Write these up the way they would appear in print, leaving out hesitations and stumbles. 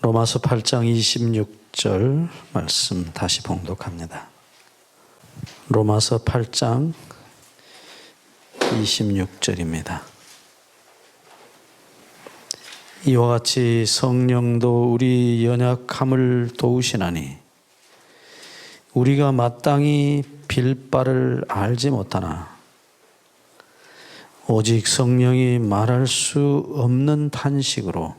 로마서 8장 26절 말씀 다시 봉독합니다. 로마서 8장 26절입니다. 이와 같이 성령도 우리 연약함을 도우시나니 우리가 마땅히 빌 바를 알지 못하나 오직 성령이 말할 수 없는 탄식으로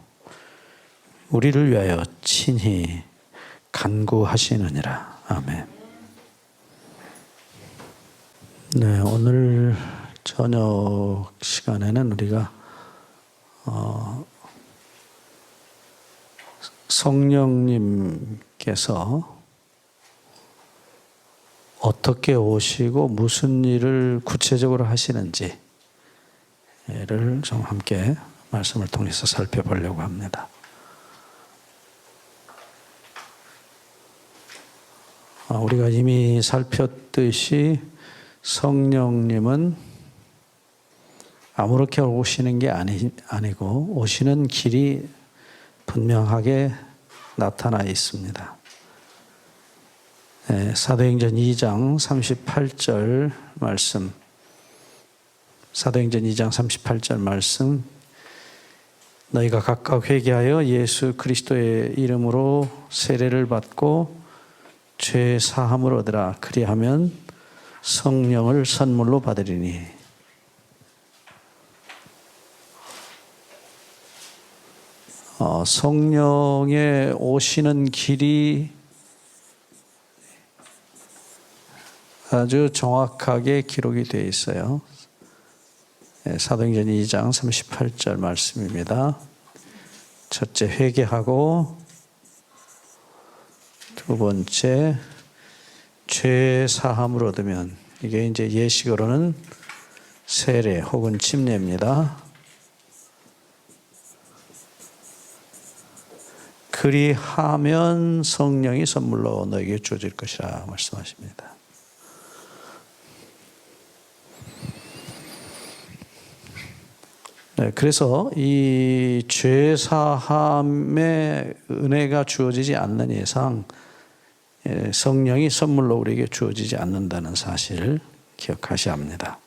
우리를 위하여 친히 간구하시느니라. 아멘. 네, 오늘 저녁 시간에는 우리가 성령님께서 어떻게 오시고 무슨 일을 구체적으로 하시는지를 좀 함께 말씀을 통해서 살펴보려고 합니다. 우리가 이미 살폈듯이 성령님은 아무렇게 오시는 게 아니고 오시는 길이 분명하게 나타나 있습니다. 사도행전 2장 38절 말씀, 사도행전 2장 38절 말씀, 너희가 각각 회개하여 예수 그리스도의 이름으로 세례를 받고 죄 사함을 얻으라. 그리하면 성령을 선물로 받으리니. 성령의 오시는 길이 아주 정확하게 기록이 되어 있어요. 사도행전 2장 38절 말씀입니다. 첫째, 회개하고 두 번째, 죄 사함을 얻으면, 이게 이제 예식으로는 세례 혹은 침례입니다. 그리하면 성령이 선물로 너에게 주어질 것이라 말씀하십니다. 네, 그래서 이 죄 사함의 은혜가 주어지지 않는 이상 성령이 선물로 우리에게 주어지지 않는다는 사실을 기억하셔야 합니다.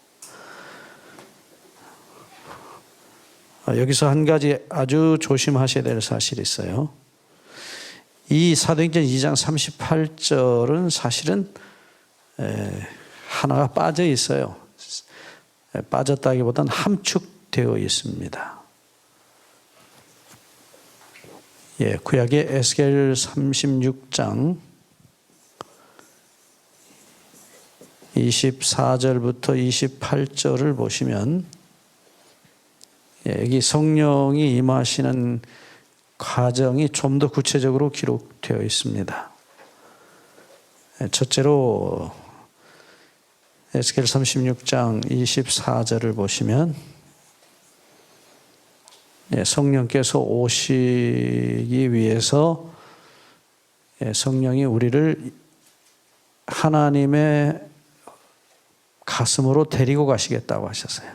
여기서 한 가지 아주 조심하셔야 될 사실이 있어요. 이 사도행전 2장 38절은 사실은 하나가 빠져 있어요. 빠졌다기보다는 함축되어 있습니다. 구약의 에스겔 36장 24절부터 28절을 보시면 여기 성령이 임하시는 과정이 좀 더 구체적으로 기록되어 있습니다. 첫째로 에스겔 36장 24절을 보시면 성령께서 오시기 위해서 성령이 우리를 하나님의 가슴으로 데리고 가시겠다고 하셨어요.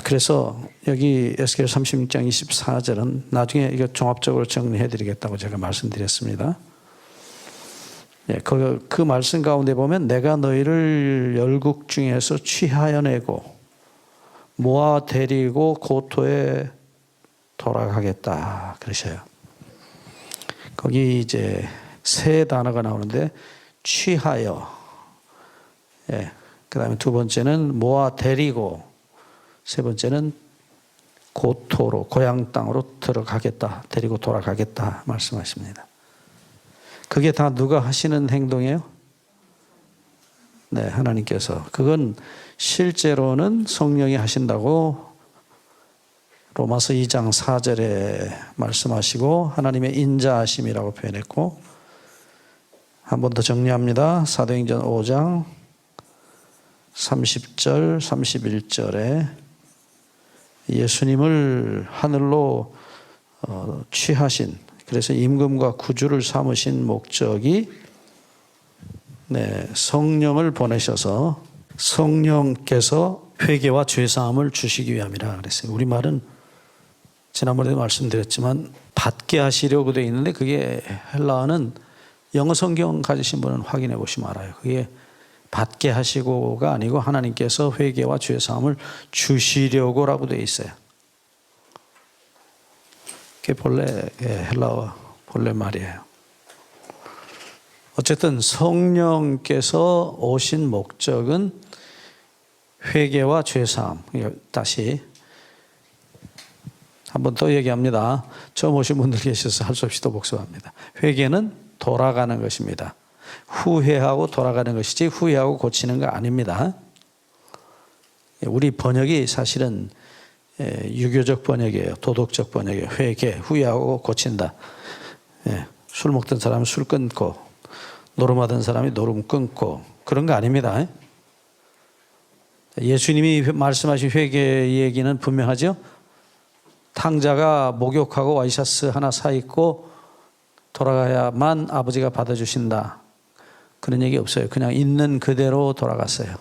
그래서 여기 에스겔 36장 24절은 나중에 이거 종합적으로 정리해 드리겠다고 제가 말씀드렸습니다. 그 말씀 가운데 보면 내가 너희를 열국 중에서 취하여 내고 모아 데리고 고토에 돌아가겠다 그러셔요. 거기 이제 세 단어가 나오는데 취하여, 그 다음에 두 번째는 모아 데리고, 세 번째는 고토로, 고향 땅으로 들어가겠다, 데리고 돌아가겠다 말씀하십니다. 그게 다 누가 하시는 행동이에요? 네, 하나님께서. 그건 실제로는 성령이 하신다고 로마서 2장 4절에 말씀하시고 하나님의 인자하심이라고 표현했고, 한 번 더 정리합니다. 사도행전 5장 30절, 31절에 예수님을 하늘로 취하신, 그래서 임금과 구주를 삼으신 목적이 성령을 보내셔서 성령께서 회개와 죄사함을 주시기 위함이라 그랬어요. 우리말은 지난번에도 말씀드렸지만 받게 하시려고 되어 있는데 그게 헬라어는 영어 성경 가지신 분은 확인해 보시면 알아요. 그게 받게 하시고가 아니고 하나님께서 회개와 죄 사함을 주시려고라고 되어 있어요. 그게 본래 헬라어 본래 말이에요. 어쨌든 성령께서 오신 목적은 회개와 죄 사함. 다시 한 번 더 얘기합니다. 처음 오신 분들 계셔서 할 수 없이 또 복습합니다. 회개는 돌아가는 것입니다. 후회하고 돌아가는 것이지 후회하고 고치는 거 아닙니다. 우리 번역이 사실은 유교적 번역이에요. 도덕적 번역이에요. 회개, 후회하고 고친다. 술 먹던 사람은 술 끊고 노름하던 사람이 노름 끊고 그런 거 아닙니다. 예수님이 말씀하신 회개 얘기는 분명하죠. 탕자가 목욕하고 와이셔츠 하나 사 입고 돌아가야만 아버지가 받아주신다. 그런 얘기 없어요. 그냥 있는 그대로 돌아갔어요.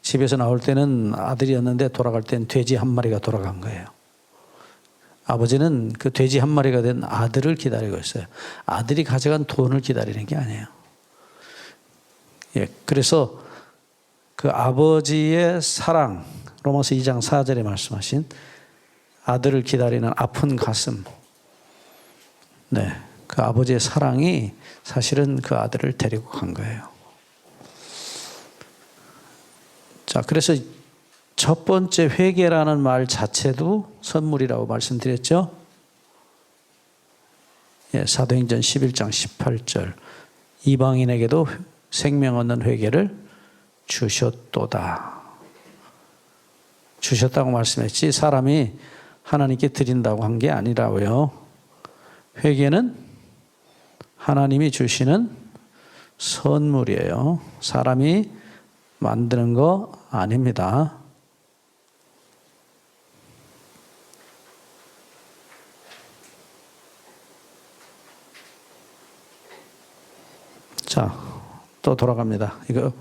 집에서 나올 때는 아들이었는데 돌아갈 때는 돼지 한 마리가 돌아간 거예요. 아버지는 그 돼지 한 마리가 된 아들을 기다리고 있어요. 아들이 가져간 돈을 기다리는 게 아니에요. 그래서 그 아버지의 사랑, 로마서 2장 4절에 말씀하신 아들을 기다리는 아픈 가슴, 그 아버지의 사랑이 사실은 그 아들을 데리고 간 거예요. 자, 그래서 첫 번째 회개라는 말 자체도 선물이라고 말씀드렸죠. 사도행전 11장 18절 이방인에게도 생명 얻는 회개를 주셨도다. 주셨다고 말씀했지 사람이 하나님께 드린다고 한 게 아니라고요. 회개는 하나님이 주시는 선물이에요. 사람이 만드는 거 아닙니다. 자, 또 돌아갑니다. 이거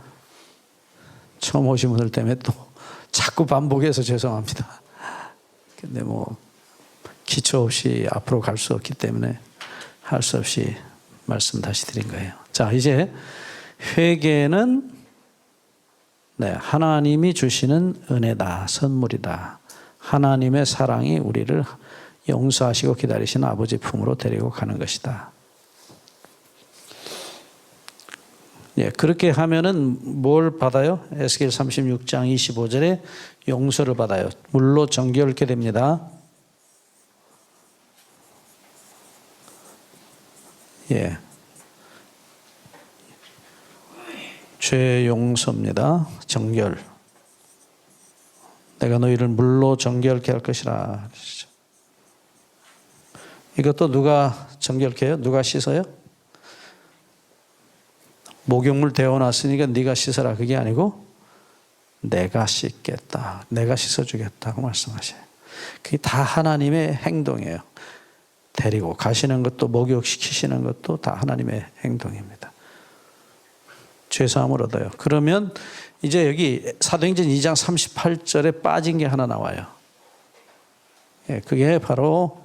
처음 오신 분들 때문에 또 자꾸 반복해서 죄송합니다. 근데 뭐 기초 없이 앞으로 갈 수 없기 때문에 할 수 없이 말씀 다시 드린 거예요. 자, 이제 회개는 하나님이 주시는 은혜다, 선물이다. 하나님의 사랑이 우리를 용서하시고 기다리시는 아버지 품으로 데리고 가는 것이다. 그렇게 하면은 뭘 받아요? 에스겔 36장 25절에 용서를 받아요. 물로 정결케 됩니다. 죄 용서입니다. 정결. 내가 너희를 물로 정결케 할 것이라. 이것도 누가 정결케 해요? 누가 씻어요? 목욕물 데워놨으니까 네가 씻어라. 그게 아니고 내가 씻겠다. 내가 씻어주겠다고 말씀하셔요. 그게 다 하나님의 행동이에요. 데리고 가시는 것도 목욕시키시는 것도 다 하나님의 행동입니다. 죄사함을 얻어요. 그러면 이제 여기 사도행전 2장 38절에 빠진 게 하나 나와요. 그게 바로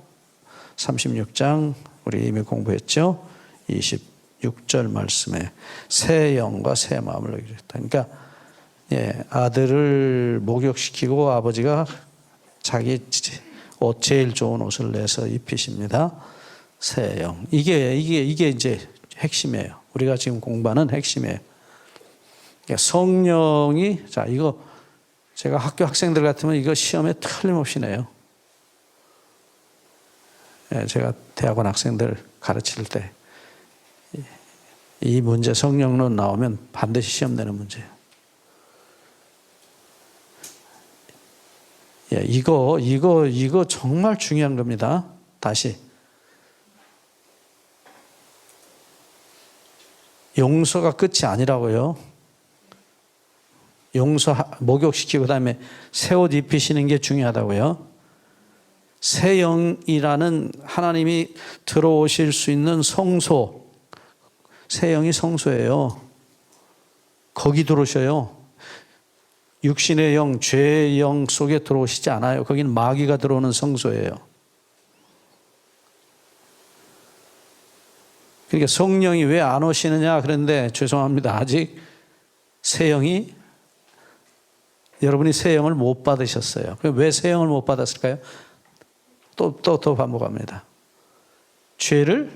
36장 우리 이미 공부했죠. 26절 말씀에 새 영과 새 마음을 얻게 됐다. 그러니까 아들을 목욕시키고 아버지가 자기 옷 제일 좋은 옷을 내서 입히십니다. 새 영. 이게 이제 핵심이에요. 우리가 지금 공부하는 핵심이에요. 성령이 자 이거 제가 학교 학생들 같으면 이거 시험에 틀림없이 내요. 제가 대학원 학생들 가르칠 때 이 문제 성령론 나오면 반드시 시험 내는 문제예요. 이거 정말 중요한 겁니다. 다시 용서가 끝이 아니라고요. 용서 목욕시키고 그다음에 새 옷 입히시는 게 중요하다고요. 새 영이라는 하나님이 들어오실 수 있는 성소, 새 영이 성소예요. 거기 들어오셔요. 육신의 영, 죄의 영 속에 들어오시지 않아요. 거기는 마귀가 들어오는 성소예요. 그러니까 성령이 왜 안 오시느냐 그런데 죄송합니다. 아직 세영이 여러분이 새 영을 못 받으셨어요. 왜 새 영을 못 받았을까요? 또 반복합니다. 죄를,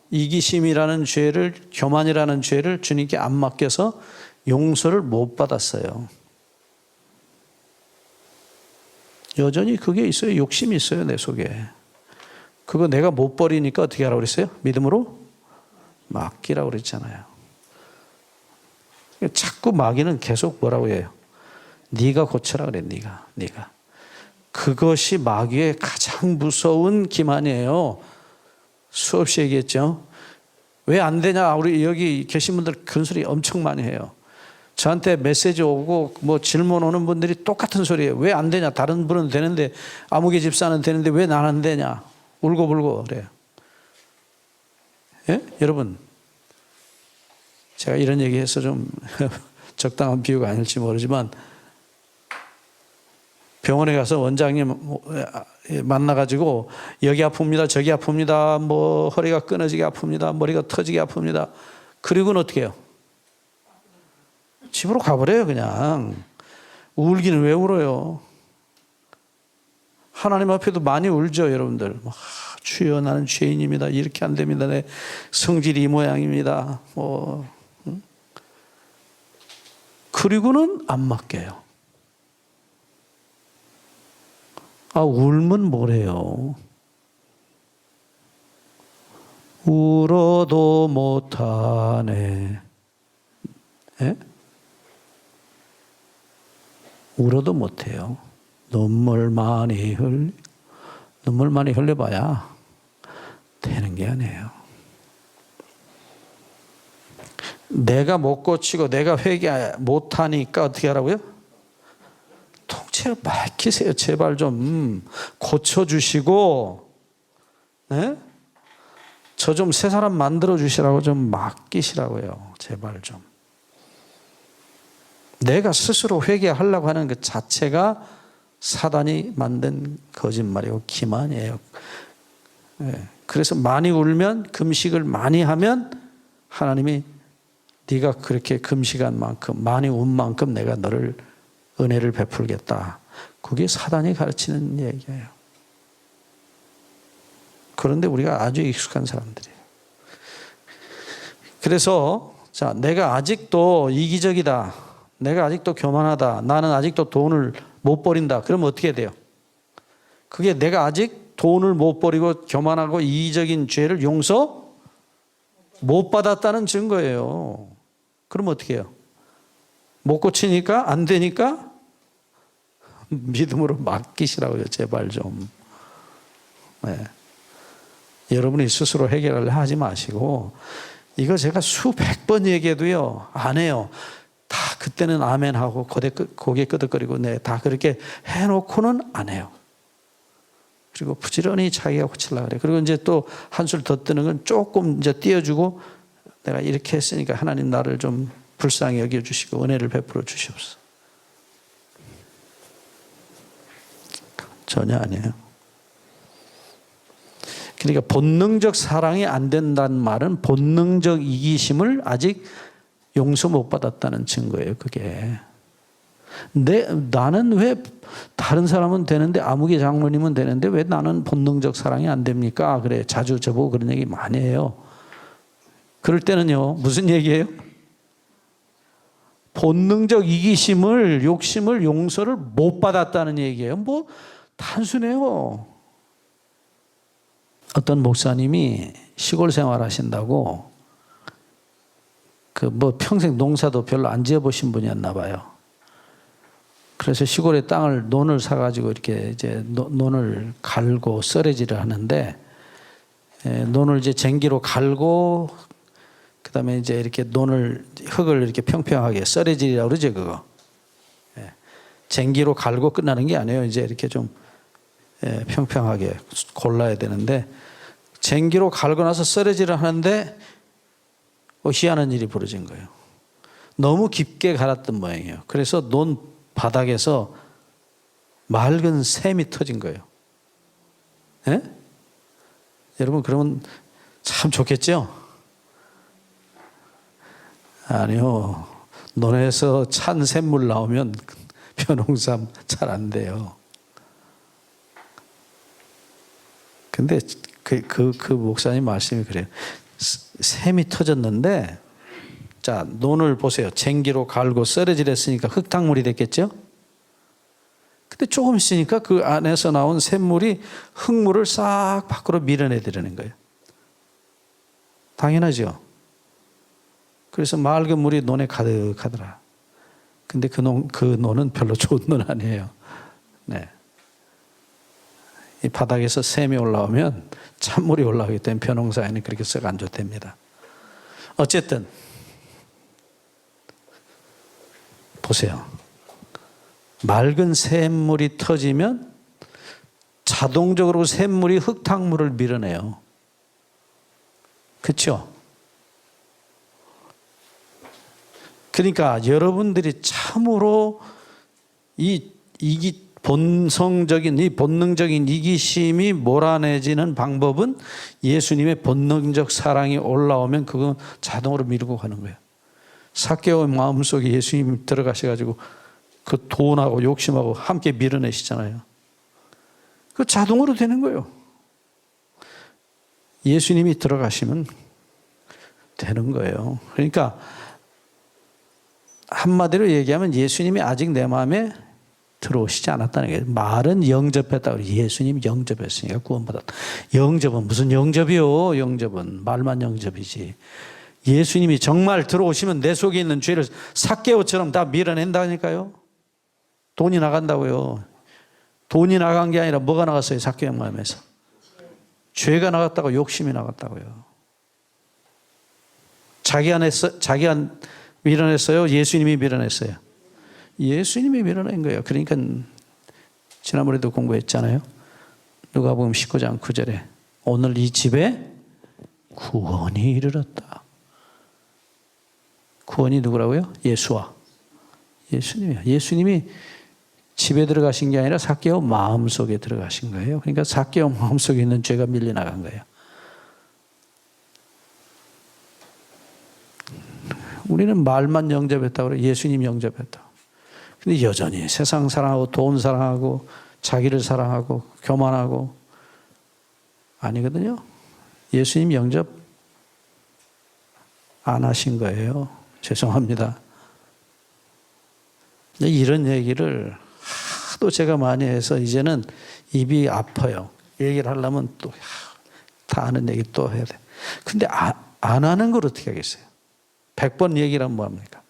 이기심이라는 죄를, 교만이라는 죄를 주님께 안 맡겨서 용서를 못 받았어요. 여전히 그게 있어요. 욕심이 있어요, 내 속에. 그거 내가 못 버리니까 어떻게 하라고 그랬어요? 믿음으로 맡기라고 그랬잖아요. 자꾸 마귀는 계속 뭐라고 해요? 네가 고쳐라 그래. 네가. 그것이 마귀의 가장 무서운 기만이에요. 수없이 얘기했죠. 왜 안 되냐? 우리 여기 계신 분들 그런 소리 엄청 많이 해요. 저한테 메시지 오고 뭐 질문 오는 분들이 똑같은 소리예요. 왜 안 되냐? 다른 분은 되는데, 아무개 집사는 되는데 왜 난 안 되냐? 울고불고 그래요. 예? 여러분, 제가 이런 얘기해서 좀 적당한 비유가 아닐지 모르지만, 병원에 가서 원장님 만나가지고 여기 아픕니다, 저기 아픕니다, 뭐 허리가 끊어지게 아픕니다, 머리가 터지게 아픕니다. 그리고는 어떻게 해요? 집으로 가버려요. 그냥. 울기는 왜 울어요? 하나님 앞에도 많이 울죠, 여러분들. 주여, 나는 죄인입니다. 이렇게 안 됩니다. 내 성질이 이 모양입니다. 응? 그리고는 안 맡겨요. 울면 뭐래요? 울어도 못하네. 예? 울어도 못해요. 눈물 많이 흘려봐야 되는 게 아니에요. 내가 못 고치고 내가 회개 못하니까 어떻게 하라고요? 통째로 맡기세요. 제발 좀 고쳐주시고, 네? 저 좀 새 사람 만들어주시라고 좀 맡기시라고요. 제발 좀. 내가 스스로 회개하려고 하는 그 자체가 사단이 만든 거짓말이고 기만이에요. 네. 그래서 많이 울면, 금식을 많이 하면 하나님이 네가 그렇게 금식한 만큼, 많이 운 만큼 내가 너를 은혜를 베풀겠다. 그게 사단이 가르치는 얘기예요. 그런데 우리가 아주 익숙한 사람들이에요. 그래서 내가 아직도 이기적이다, 내가 아직도 교만하다, 나는 아직도 돈을 못 버린다. 그러면 어떻게 돼요? 그게 내가 아직 돈을 못 버리고 교만하고 이기적인 죄를 용서 못 받았다는 증거예요. 그럼 어떻게 해요? 못 고치니까, 안 되니까 믿음으로 맡기시라고요. 제발 좀. 네. 여러분이 스스로 해결하려 하지 마시고, 이거 제가 수백 번 얘기해도요, 안 해요. 다 그때는 아멘 하고 고개 끄덕거리고 다 그렇게 해놓고는 안 해요. 그리고 부지런히 자기가 고치려고 그래. 그리고 이제 또 한술 더 뜨는 건 조금 이제 띄워주고, 내가 이렇게 했으니까 하나님 나를 좀 불쌍히 여겨주시고 은혜를 베풀어 주시옵소서. 전혀 아니에요. 그러니까 본능적 사랑이 안 된다는 말은 본능적 이기심을 아직 용서 못 받았다는 증거예요. 그게. 나는 왜 다른 사람은 되는데, 아무개 장로님은 되는데 왜 나는 본능적 사랑이 안 됩니까? 그래, 자주 저보고 그런 얘기 많이 해요. 그럴 때는요, 무슨 얘기예요? 본능적 이기심을, 욕심을, 용서를 못 받았다는 얘기예요. 뭐 단순해요. 어떤 목사님이 시골 생활 하신다고 평생 농사도 별로 안 지어보신 분이었나 봐요. 그래서 시골에 논을 사가지고 이렇게 이제 논을 갈고 썰어지를 하는데, 논을 이제 쟁기로 갈고, 그 다음에 이제 이렇게 흙을 이렇게 평평하게 썰어지라고 그러죠, 그거. 쟁기로 갈고 끝나는 게 아니에요. 이제 이렇게 좀 평평하게 골라야 되는데, 쟁기로 갈고 나서 썰어지를 하는데, 희한한 일이 벌어진 거예요. 너무 깊게 갈았던 모양이에요. 그래서 논 바닥에서 맑은 샘이 터진 거예요. 예? 여러분, 그러면 참 좋겠죠? 아니요. 논에서 찬 샘물 나오면 벼농사 잘 안 돼요. 근데 그 목사님 말씀이 그래요. 샘이 터졌는데, 자, 논을 보세요. 쟁기로 갈고 썰어질했으니까 흙탕물이 됐겠죠? 근데 조금 있으니까 그 안에서 나온 샘물이 흙물을 싹 밖으로 밀어내드리는 거예요. 당연하죠. 그래서 맑은 물이 논에 가득하더라. 근데 그 논은 별로 좋은 논 아니에요. 네. 이 바닥에서 샘이 올라오면 찬물이 올라오기 때문에 벼농사에는 그렇게 썩 안 좋답니다. 어쨌든 보세요. 맑은 샘물이 터지면 자동적으로 샘물이 흙탕물을 밀어내요. 그렇죠? 그러니까 여러분들이 참으로 본능적인 이기심이 몰아내지는 방법은 예수님의 본능적 사랑이 올라오면 그건 자동으로 밀고 가는 거예요. 삭개오의 마음속에 예수님이 들어가셔가지고 그 돈하고 욕심하고 함께 밀어내시잖아요. 그 자동으로 되는 거예요. 예수님이 들어가시면 되는 거예요. 그러니까 한마디로 얘기하면 예수님이 아직 내 마음에 들어오시지 않았다는 거예요. 말은 영접했다고. 예수님이 영접했으니까 구원받았다. 영접은 무슨 영접이요? 영접은 말만 영접이지. 예수님이 정말 들어오시면 내 속에 있는 죄를 삭개오처럼 다 밀어낸다니까요. 돈이 나간다고요. 돈이 나간 게 아니라 뭐가 나갔어요? 삭개오 마음에서. 죄가 나갔다고, 욕심이 나갔다고요. 자기가 밀어냈어요? 예수님이 밀어냈어요? 예수님이 밀어낸 거예요. 그러니까 지난번에도 공부했잖아요. 누가복음 19장 9절에 오늘 이 집에 구원이 이르렀다. 구원이 누구라고요? 예수와 예수님이요. 예수님이 집에 들어가신 게 아니라 삭개오 마음속에 들어가신 거예요. 그러니까 삭개오 마음속에 있는 죄가 밀려나간 거예요. 우리는 말만 영접했다고 그래요. 예수님 영접했다. 근데 여전히 세상 사랑하고 돈 사랑하고 자기를 사랑하고 교만하고 아니거든요. 예수님 영접 안 하신 거예요. 죄송합니다. 이런 얘기를 하도 제가 많이 해서 이제는 입이 아파요. 얘기를 하려면 또 다 아는 얘기 또 해야 돼. 근데 안 하는 걸 어떻게 하겠어요? 100번 얘기를 하면 뭐합니까?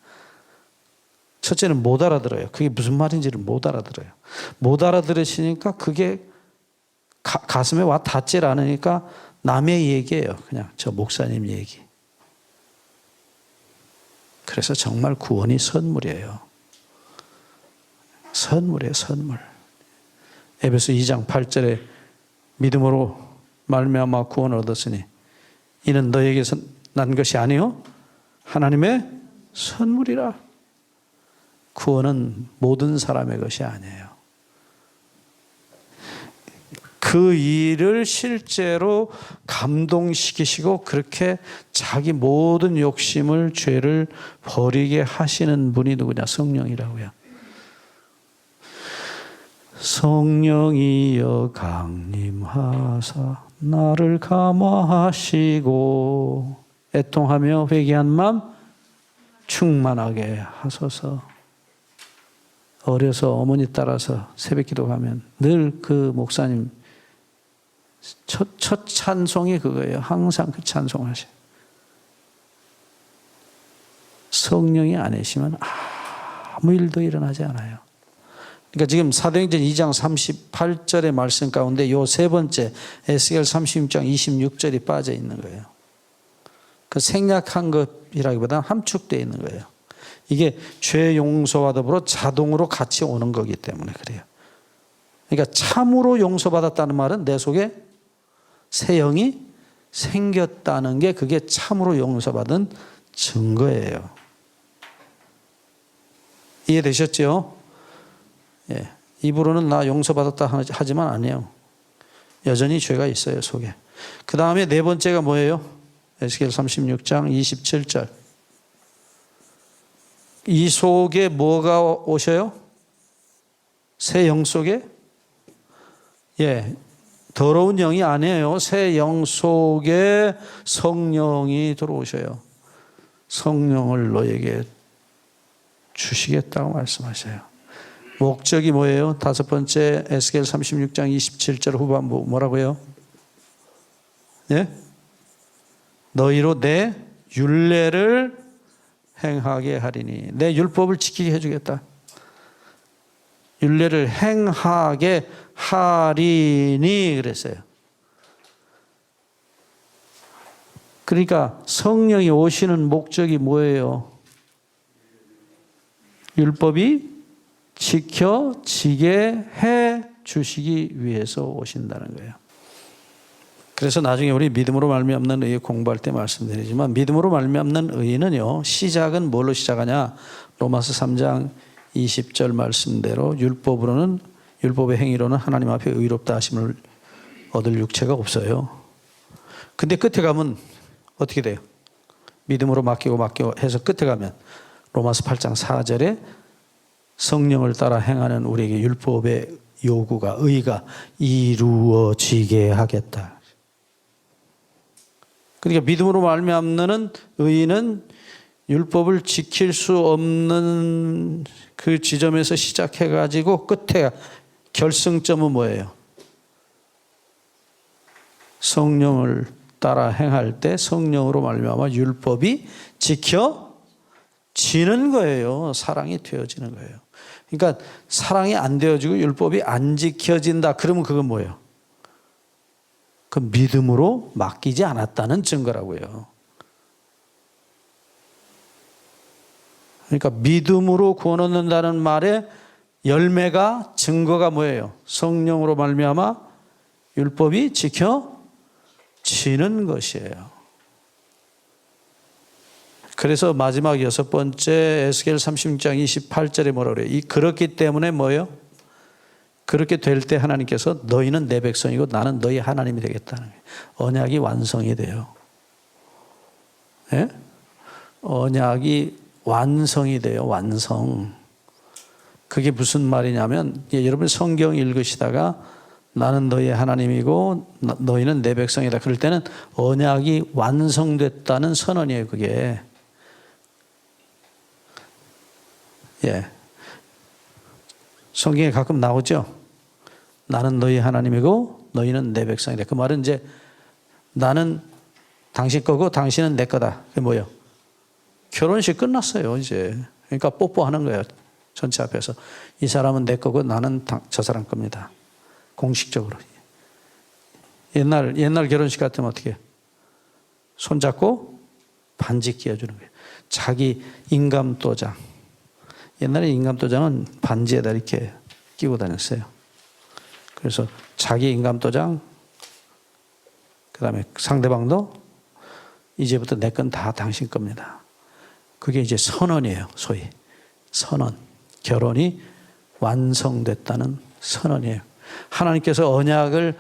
첫째는 못 알아들어요. 그게 무슨 말인지를 못 알아들어요. 못 알아들으시니까 그게 가슴에 와 닿질 않으니까 남의 얘기예요. 그냥 저 목사님 얘기. 그래서 정말 구원이 선물이에요. 선물이에요, 선물. 에베소 2장 8절에 믿음으로 말미암아 구원을 얻었으니 이는 너에게서 난 것이 아니요 하나님의 선물이라. 구원은 모든 사람의 것이 아니에요. 그 일을 실제로 감동시키시고 그렇게 자기 모든 욕심을 죄를 버리게 하시는 분이 누구냐? 성령이라고요. 성령이여 강림하사 나를 감화하시고 애통하며 회개한 마음 충만하게 하소서. 어려서 어머니 따라서 새벽기도 가면 늘 그 목사님 첫 찬송이 그거예요. 항상 그 찬송하셔요. 성령이 아니시면 아무 일도 일어나지 않아요. 그러니까 지금 사도행전 2장 38절의 말씀 가운데 요 세 번째 에스겔 36장 26절이 빠져 있는 거예요. 그 생략한 것이라기보다는 함축되어 있는 거예요. 이게 죄 용서와 더불어 자동으로 같이 오는 거기 때문에 그래요. 그러니까 참으로 용서받았다는 말은 내 속에 새 영이 생겼다는 게 그게 참으로 용서받은 증거예요. 이해되셨죠? 예. 입으로는 나 용서받았다 하지만 아니에요. 여전히 죄가 있어요, 속에. 그 다음에 네 번째가 뭐예요? 에스겔 36장 27절. 이 속에 뭐가 오셔요? 새 영 속에? 예, 더러운 영이 아니에요. 새 영 속에 성령이 들어오셔요. 성령을 너에게 주시겠다고 말씀하셔요. 목적이 뭐예요? 다섯 번째 에스겔 36장 27절 후반부 뭐라고요? 예? 너희로 내 율례를 행하게 하리니, 내 율법을 지키게 해주겠다. 율례를 행하게 하리니 그랬어요. 그러니까 성령이 오시는 목적이 뭐예요? 율법이 지켜지게 해 주시기 위해서 오신다는 거예요. 그래서 나중에 우리 믿음으로 말미암는 의에 공부할 때 말씀드리지만, 믿음으로 말미암는 의는요, 시작은 뭘로 시작하냐? 로마서 3장 20절 말씀대로 율법으로는, 율법의 행위로는 하나님 앞에 의롭다 하심을 얻을 육체가 없어요. 근데 끝에 가면 어떻게 돼요? 믿음으로 맡기고 해서 끝에 가면 로마서 8장 4절에 성령을 따라 행하는 우리에게 율법의 요구가, 의가 이루어지게 하겠다. 그러니까 믿음으로 말미암는 의는 율법을 지킬 수 없는 그 지점에서 시작해가지고 끝에 결승점은 뭐예요? 성령을 따라 행할 때 성령으로 말미암아 율법이 지켜지는 거예요. 사랑이 되어지는 거예요. 그러니까 사랑이 안 되어지고 율법이 안 지켜진다. 그러면 그건 뭐예요? 그 믿음으로 맡기지 않았다는 증거라고요. 그러니까 믿음으로 구원 얻는다는 말의 열매가, 증거가 뭐예요? 성령으로 말미암아 율법이 지켜지는 것이에요. 그래서 마지막 여섯 번째 에스겔 36장 28절에 뭐라 그래요? 그렇기 때문에 뭐예요? 그렇게 될 때 하나님께서 너희는 내 백성이고 나는 너희 하나님이 되겠다는 거예요. 언약이 완성이 돼요. 예? 언약이 완성이 돼요. 완성. 그게 무슨 말이냐면, 여러분 성경 읽으시다가 나는 너희 하나님이고 너희는 내 백성이다. 그럴 때는 언약이 완성됐다는 선언이에요. 그게. 예. 성경에 가끔 나오죠. 나는 너희 하나님이고 너희는 내 백성이다. 그 말은 이제 나는 당신 거고 당신은 내 거다. 그게 뭐예요? 결혼식 끝났어요, 이제. 그러니까 뽀뽀하는 거예요. 전체 앞에서. 이 사람은 내 거고 나는 저 사람 겁니다. 공식적으로. 옛날 결혼식 같으면 어떻게 해요? 손잡고 반지 끼워주는 거예요. 자기 인감도장. 옛날에 인감도장은 반지에다 이렇게 끼고 다녔어요. 그래서 자기 인감도장, 그 다음에 상대방도 이제부터 내 건 다 당신 겁니다. 그게 이제 선언이에요, 소위. 선언. 결혼이 완성됐다는 선언이에요. 하나님께서 언약을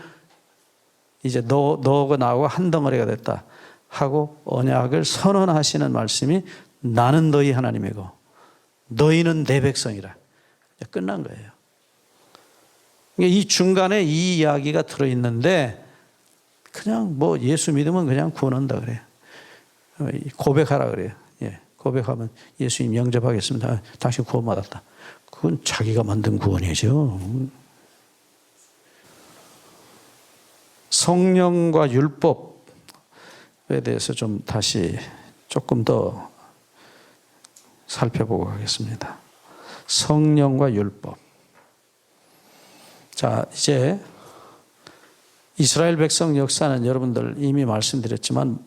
이제 너하고 나하고 한 덩어리가 됐다 하고 언약을 선언하시는 말씀이 나는 너희 하나님이고 너희는 내 백성이라. 끝난 거예요. 이 중간에 이 이야기가 들어있는데 그냥 뭐 예수 믿으면 그냥 구원한다 그래요. 고백하라 그래요. 예, 고백하면 예수님 영접하겠습니다. 당신 구원받았다. 그건 자기가 만든 구원이죠. 성령과 율법에 대해서 좀 다시 조금 더 살펴보고 가겠습니다. 성령과 율법. 자, 이제 이스라엘 백성 역사는 여러분들 이미 말씀드렸지만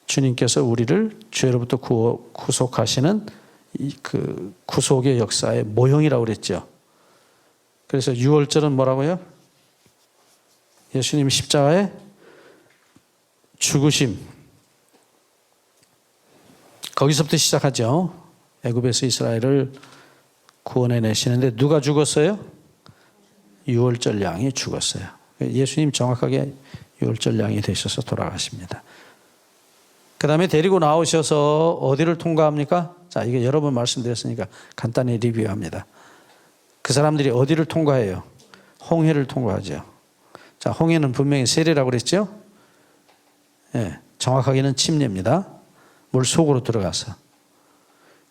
주님께서 우리를 죄로부터 구속하시는 그 구속의 역사의 모형이라고 그랬죠. 그래서 6월절은 뭐라고요? 예수님 십자가의 죽으심. 거기서부터 시작하죠. 애굽에서 이스라엘을 구원해 내시는데 누가 죽었어요? 유월절 양이 죽었어요. 예수님 정확하게 유월절 양이 되셔서 돌아가십니다. 그 다음에 데리고 나오셔서 어디를 통과합니까? 자, 이게 여러 번 말씀드렸으니까 간단히 리뷰합니다. 그 사람들이 어디를 통과해요? 홍해를 통과하죠. 자, 홍해는 분명히 세례라고 그랬죠? 예, 정확하게는 침례입니다. 물 속으로 들어가서.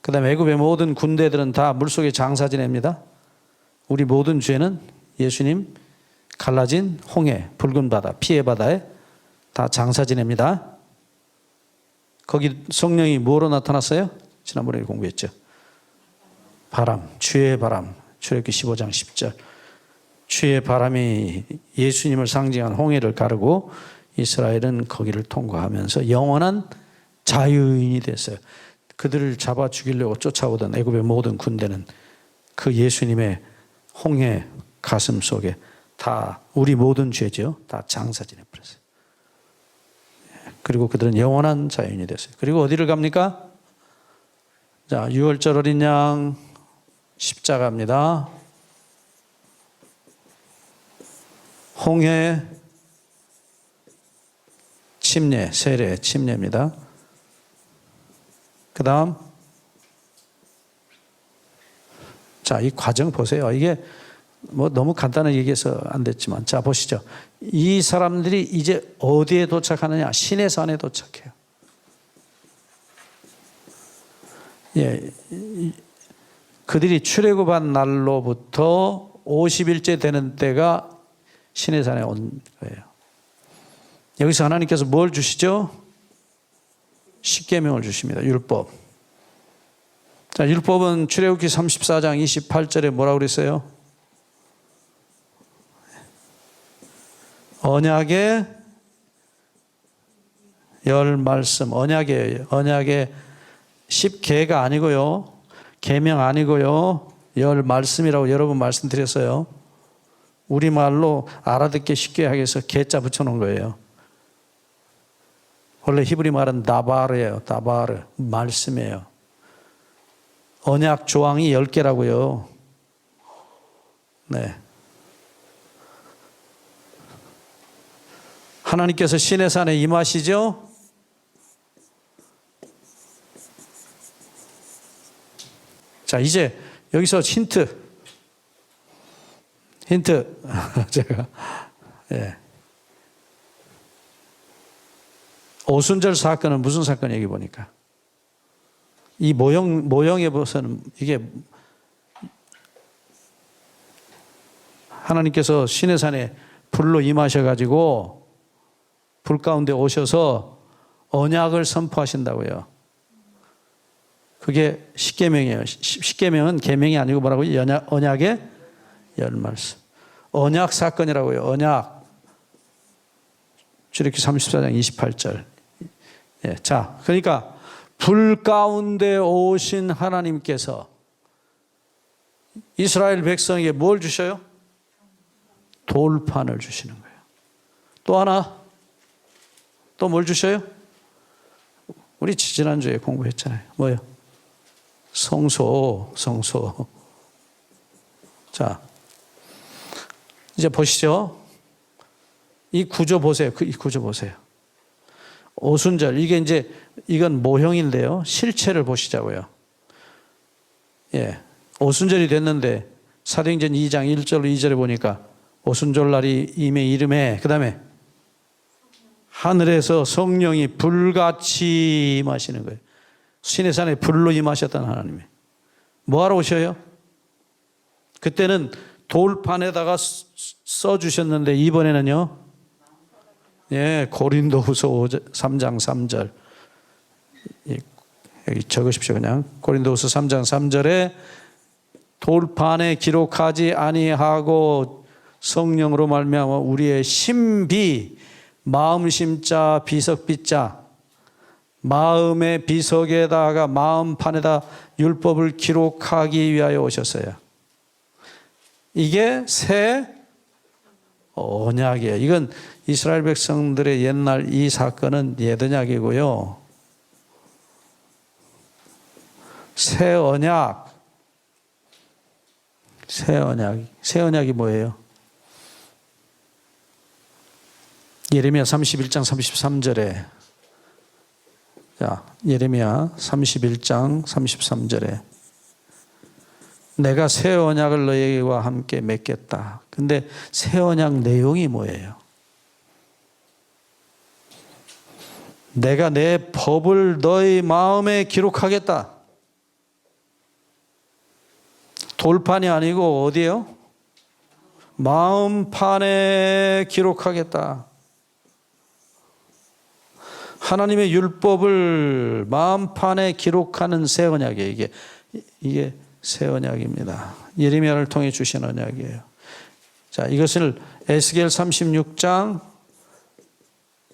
그 다음에 애굽의 모든 군대들은 다 물속에 장사 지냅니다. 우리 모든 죄는 예수님 갈라진 홍해, 붉은 바다, 피의 바다에 다 장사 지냅니다. 거기 성령이 뭐로 나타났어요? 지난번에 공부했죠. 바람, 주의 바람. 출애굽기 15장 10절. 주의 바람이 예수님을 상징한 홍해를 가르고 이스라엘은 거기를 통과하면서 영원한 자유인이 됐어요. 그들을 잡아 죽이려고 쫓아오던 애굽의 모든 군대는 그 예수님의 홍해 가슴 속에 다 우리 모든 죄죠. 다 장사 지내버렸어요. 그리고 그들은 영원한 자유인이 됐어요. 그리고 어디를 갑니까? 자, 6월절 어린 양 십자가입니다. 홍해 침례, 세례, 침례입니다. 그 다음, 자, 이 과정 보세요. 이게 뭐 너무 간단하게 얘기해서 안 됐지만, 자, 보시죠. 이 사람들이 이제 어디에 도착하느냐? 시내산에 도착해요. 예, 그들이 출애굽한 날로부터 50일째 되는 때가 시내산에 온 거예요. 여기서 하나님께서 뭘 주시죠? 십계명을 주십니다. 율법. 자, 율법은 출애굽기 34장 28절에 뭐라고 그랬어요? 언약의 열 말씀, 언약이에요. 언약의 10계가 아니고요. 계명 아니고요. 열 말씀이라고 여러 번 말씀드렸어요. 우리말로 알아듣기 쉽게 하기 위해서 계자 붙여놓은 거예요. 원래 히브리 말은 다바르예요. 다바르, 말씀이에요. 언약 조항이 10개라고요. 네. 하나님께서 시내산에 임하시죠? 자, 이제 여기서 힌트. 제가, 예. 오순절 사건은 무슨 사건이에요, 여기 보니까? 이 모형에 보서는 이게 하나님께서 시내산에 불로 임하셔가지고 불 가운데 오셔서 언약을 선포하신다고요. 그게 십계명이에요. 십계명은 계명이 아니고 뭐라고요? 언약의 열 말씀. 언약 사건이라고요. 언약. 출애굽기 34장 28절. 예, 자, 그러니까 불 가운데 오신 하나님께서 이스라엘 백성에게 뭘 주셔요? 돌판을 주시는 거예요. 또 하나, 또 뭘 주셔요? 우리 지난주에 공부했잖아요. 뭐요? 성소. 자, 이제 보시죠. 이 구조 보세요. 이 구조 보세요. 오순절, 이건 모형인데요. 실체를 보시자고요. 예. 오순절이 됐는데, 사도행전 2장 1절로 2절에 보니까, 오순절 날이 임의 이름에, 그 다음에, 하늘에서 성령이 불같이 임하시는 거예요. 시내산에 불로 임하셨던 하나님이. 뭐하러 오셔요? 그때는 돌판에다가 써주셨는데, 이번에는요, 예, 고린도후서 3장 3절. 여기 적으십시오, 그냥. 고린도후서 3장 3절에 돌판에 기록하지 아니하고 성령으로 말미암아 우리의 심비, 마음 심자, 비석 빗자, 마음의 비석에다가 마음판에다 율법을 기록하기 위하여 오셨어요. 이게 새 언약이에요. 이건 이스라엘 백성들의 옛날 이 사건은 옛언약이고요. 새 언약이 뭐예요? 예레미야 31장 33절에 자, 예레미야 31장 33절에 내가 새 언약을 너희와 함께 맺겠다. 근데 새 언약 내용이 뭐예요? 내가 내 법을 너희 마음에 기록하겠다. 돌판이 아니고 어디예요? 마음판에 기록하겠다. 하나님의 율법을 마음판에 기록하는 새 언약이에요. 이게 새 언약입니다. 예레미야를 통해 주신 언약이에요. 자, 이것을 에스겔 36장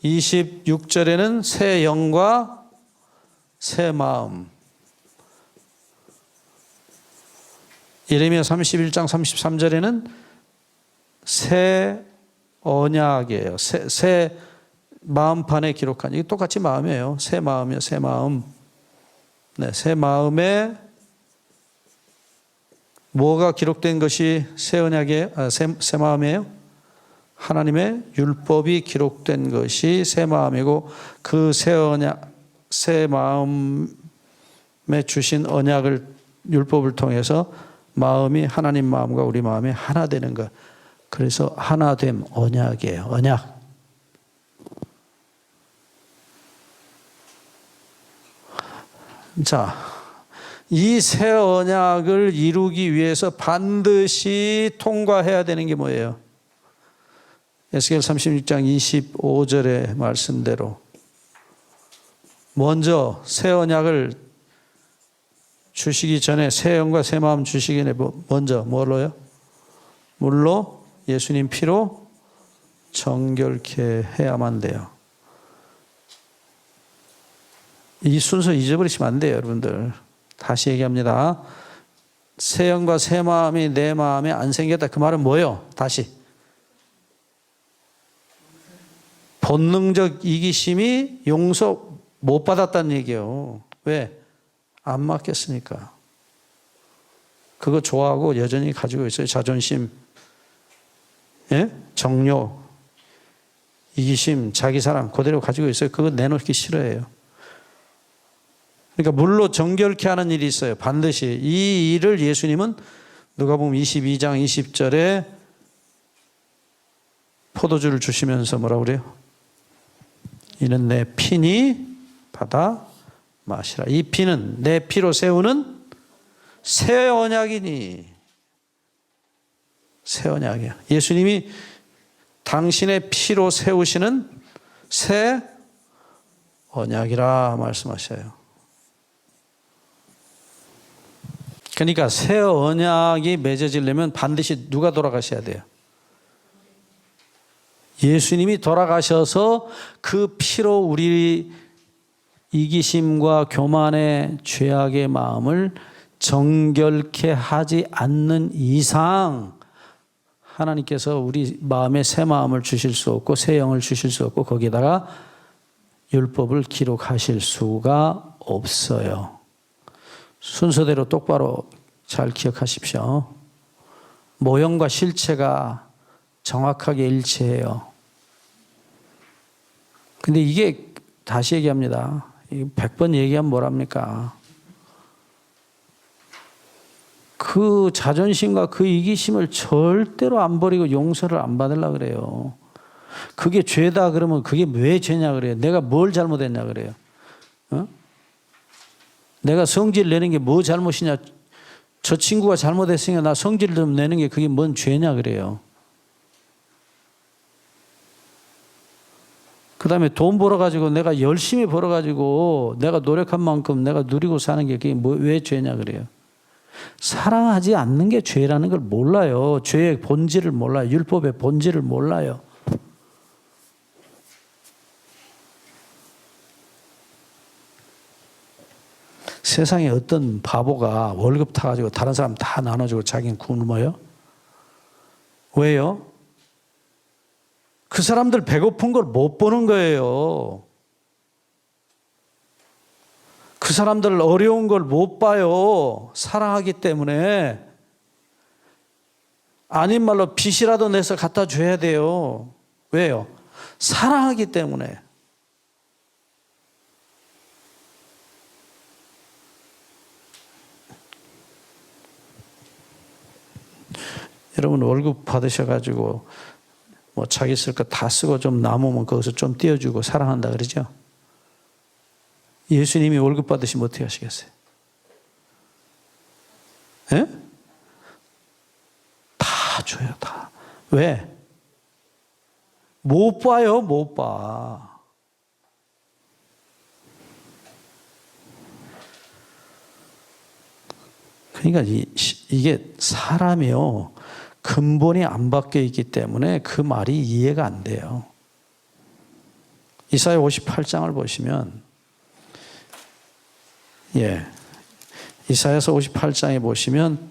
26절에는 새 영과 새 마음, 예레미야 31장 33절에는 새 언약이에요. 새 마음판에 기록한, 이게 똑같이 마음이에요. 새 마음이에요. 새 마음. 네, 새 마음에 뭐가 기록된 것이 새 언약이에요? 새 마음이에요? 하나님의 율법이 기록된 것이 새 마음이고, 그 새 언약, 새 마음에 주신 언약을, 율법을 통해서 마음이 하나님 마음과 우리 마음이 하나 되는 것. 그래서 하나됨 언약이에요. 언약. 자, 이 새 언약을 이루기 위해서 반드시 통과해야 되는 게 뭐예요? 에스겔 36장 25절의 말씀대로 먼저 새 언약을 주시기 전에, 새 영과 새 마음 주시기 전에 먼저 뭘로요? 물로 예수님 피로 정결케 해야만 돼요. 이 순서 잊어버리시면 안 돼요, 여러분들. 다시 얘기합니다. 새 영과 새 마음이 내 마음에 안 생겼다. 그 말은 뭐예요? 다시. 본능적 이기심이 용서 못 받았다는 얘기예요. 왜? 안 맡겼으니까. 그거 좋아하고 여전히 가지고 있어요. 자존심, 예? 정욕, 이기심, 자기 사랑 그대로 가지고 있어요. 그거 내놓기 싫어해요. 그러니까 물로 정결케 하는 일이 있어요. 반드시. 이 일을 예수님은 누가복음 22장 20절에 포도주를 주시면서 뭐라고 그래요? 이는 내 피니 받아 마시라. 이 피는 내 피로 세우는 새 언약이니. 새 언약이야. 예수님이 당신의 피로 세우시는 새 언약이라 말씀하셔요. 그러니까 새 언약이 맺어지려면 반드시 누가 돌아가셔야 돼요? 예수님이 돌아가셔서 그 피로 우리 이기심과 교만의 죄악의 마음을 정결케 하지 않는 이상 하나님께서 우리 마음에 새 마음을 주실 수 없고 새 영을 주실 수 없고 거기에다가 율법을 기록하실 수가 없어요. 순서대로 똑바로 잘 기억하십시오. 모형과 실체가 정확하게 일치해요. 근데 이게 다시 얘기합니다. 100번 얘기하면 뭐랍니까? 그 자존심과 그 이기심을 절대로 안 버리고 용서를 안 받으려고 그래요. 그게 죄다 그러면 그게 왜 죄냐 그래요? 내가 뭘 잘못했냐 그래요? 어? 내가 성질 내는 게 뭐 잘못이냐? 저 친구가 잘못했으니까 나 성질 좀 내는 게 그게 뭔 죄냐 그래요? 그 다음에 돈 벌어가지고 내가 열심히 벌어가지고 내가 노력한 만큼 내가 누리고 사는 게 그게 왜 죄냐 그래요? 사랑하지 않는 게 죄라는 걸 몰라요. 죄의 본질을 몰라요. 율법의 본질을 몰라요. 세상에 어떤 바보가 월급 타가지고 다른 사람 다 나눠주고 자기는 굶어요? 왜요? 그 사람들 배고픈 걸 못 보는 거예요. 그 사람들 어려운 걸 못 봐요. 사랑하기 때문에. 아닌 말로 빚이라도 내서 갖다 줘야 돼요. 왜요? 사랑하기 때문에. 여러분 월급 받으셔가지고 뭐 자기 쓸 거 다 쓰고 좀 남으면 거기서 좀 떼어주고 사랑한다 그러죠? 예수님이 월급 받으시면 어떻게 하시겠어요? 예? 다 줘요, 다. 왜? 못 봐요, 못 봐. 그러니까 이게 사람이요, 근본이 안 바뀌어 있기 때문에 그 말이 이해가 안 돼요. 이사야 58장을 보시면, 이사야서 58장에 보시면,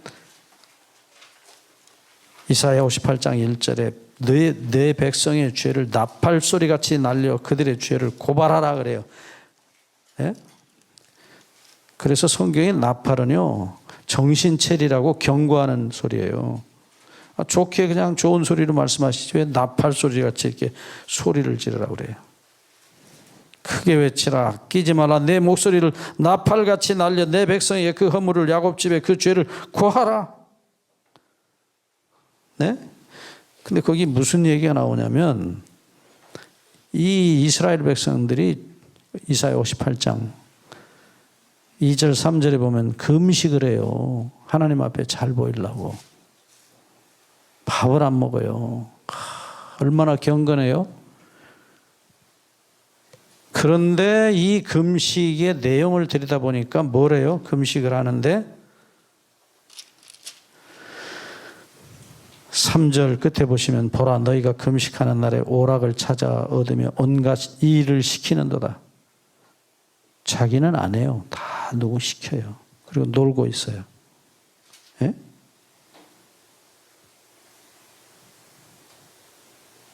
이사야 58장 1절에 내 백성의 죄를 나팔 소리같이 날려 그들의 죄를 고발하라 그래요. 예? 그래서 성경의 나팔은요, 정신체리라고 경고하는 소리예요. 좋게 그냥 좋은 소리로 말씀하시지 왜 나팔 소리같이 이렇게 소리를 지르라고 그래요. 크게 외치라, 끼지 말라. 내 목소리를 나팔같이 날려 내 백성의 그 허물을, 야곱집의 그 죄를 고하라. 네? 근데 거기 무슨 얘기가 나오냐면, 이 이스라엘 백성들이 이사야 58장 2절 3절에 보면 금식을 해요. 하나님 앞에 잘 보이려고. 밥을 안 먹어요. 얼마나 경건해요? 그런데 이 금식의 내용을 들여다보니까 뭐래요? 금식을 하는데 3절 끝에 보시면 보라, 너희가 금식하는 날에 오락을 찾아 얻으며 온갖 일을 시키는도다. 자기는 안 해요. 다 누구 시켜요. 그리고 놀고 있어요. 예?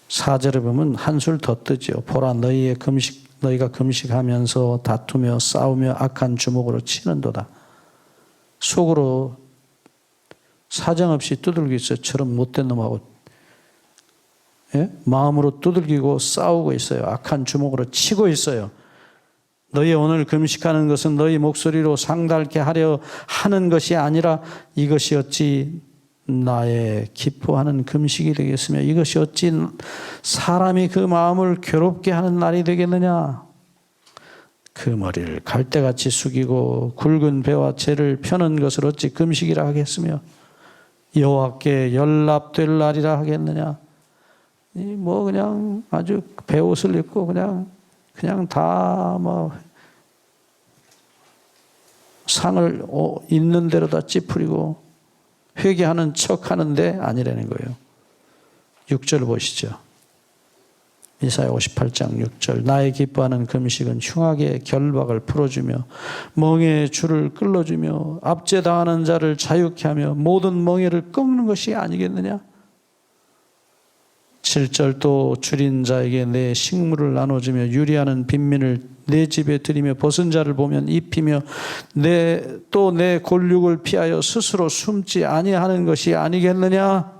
4절에 보면 한술 더 뜨죠. 보라, 너희가 금식하면서 다투며 싸우며 악한 주먹으로 치는도다. 속으로 사정없이 두들기고 있어요. 저런 못된 놈하고. 예? 마음으로 두들기고 싸우고 있어요. 악한 주먹으로 치고 있어요. 너희 오늘 금식하는 것은 너희 목소리로 상달게 하려 하는 것이 아니라 이것이 어찌 나의 기뻐하는 금식이 되겠으며 이것이 어찌 사람이 그 마음을 괴롭게 하는 날이 되겠느냐. 그 머리를 갈대같이 숙이고 굵은 배와 채를 펴는 것을 어찌 금식이라 하겠으며 여호와께 연락될 날이라 하겠느냐. 뭐 그냥 아주 배옷을 입고 그냥 다 뭐 상을 있는 대로 다 찌푸리고 회개하는 척 하는데 아니라는 거예요. 6절 보시죠. 이사야 58장 6절. 나의 기뻐하는 금식은 흉악의 결박을 풀어주며 멍에의 줄을 끌어주며 압제당하는 자를 자유케 하며 모든 멍에를 꺾는 것이 아니겠느냐. 7절. 또 줄인 자에게 내 식물을 나눠주며 유리하는 빈민을 내 집에 들이며 벗은 자를 보면 입히며 또 내 골육을 피하여 스스로 숨지 아니하는 것이 아니겠느냐.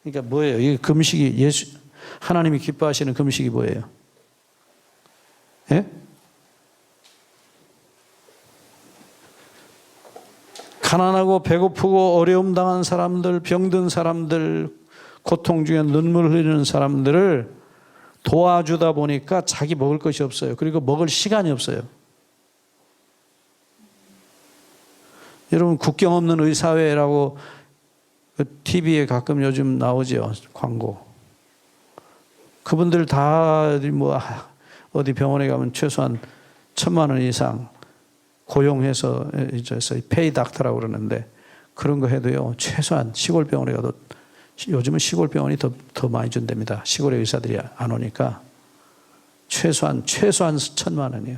그러니까 뭐예요? 이 금식이 하나님이 기뻐하시는 금식이 뭐예요? 예? 가난하고 배고프고 어려움 당한 사람들, 병든 사람들, 고통 중에 눈물 흘리는 사람들을 도와주다 보니까 자기 먹을 것이 없어요. 그리고 먹을 시간이 없어요. 여러분, 국경 없는 의사회라고 TV에 가끔 요즘 나오죠. 광고. 그분들 다 뭐 어디 병원에 가면 최소한 1,000만 원 이상 고용해서 페이 닥터라고 그러는데 그런 거 해도요. 최소한 시골 병원에 가도 요즘은 시골 병원이 더 많이 준답니다. 시골의 의사들이 안 오니까 최소한 1,000만 원이에요.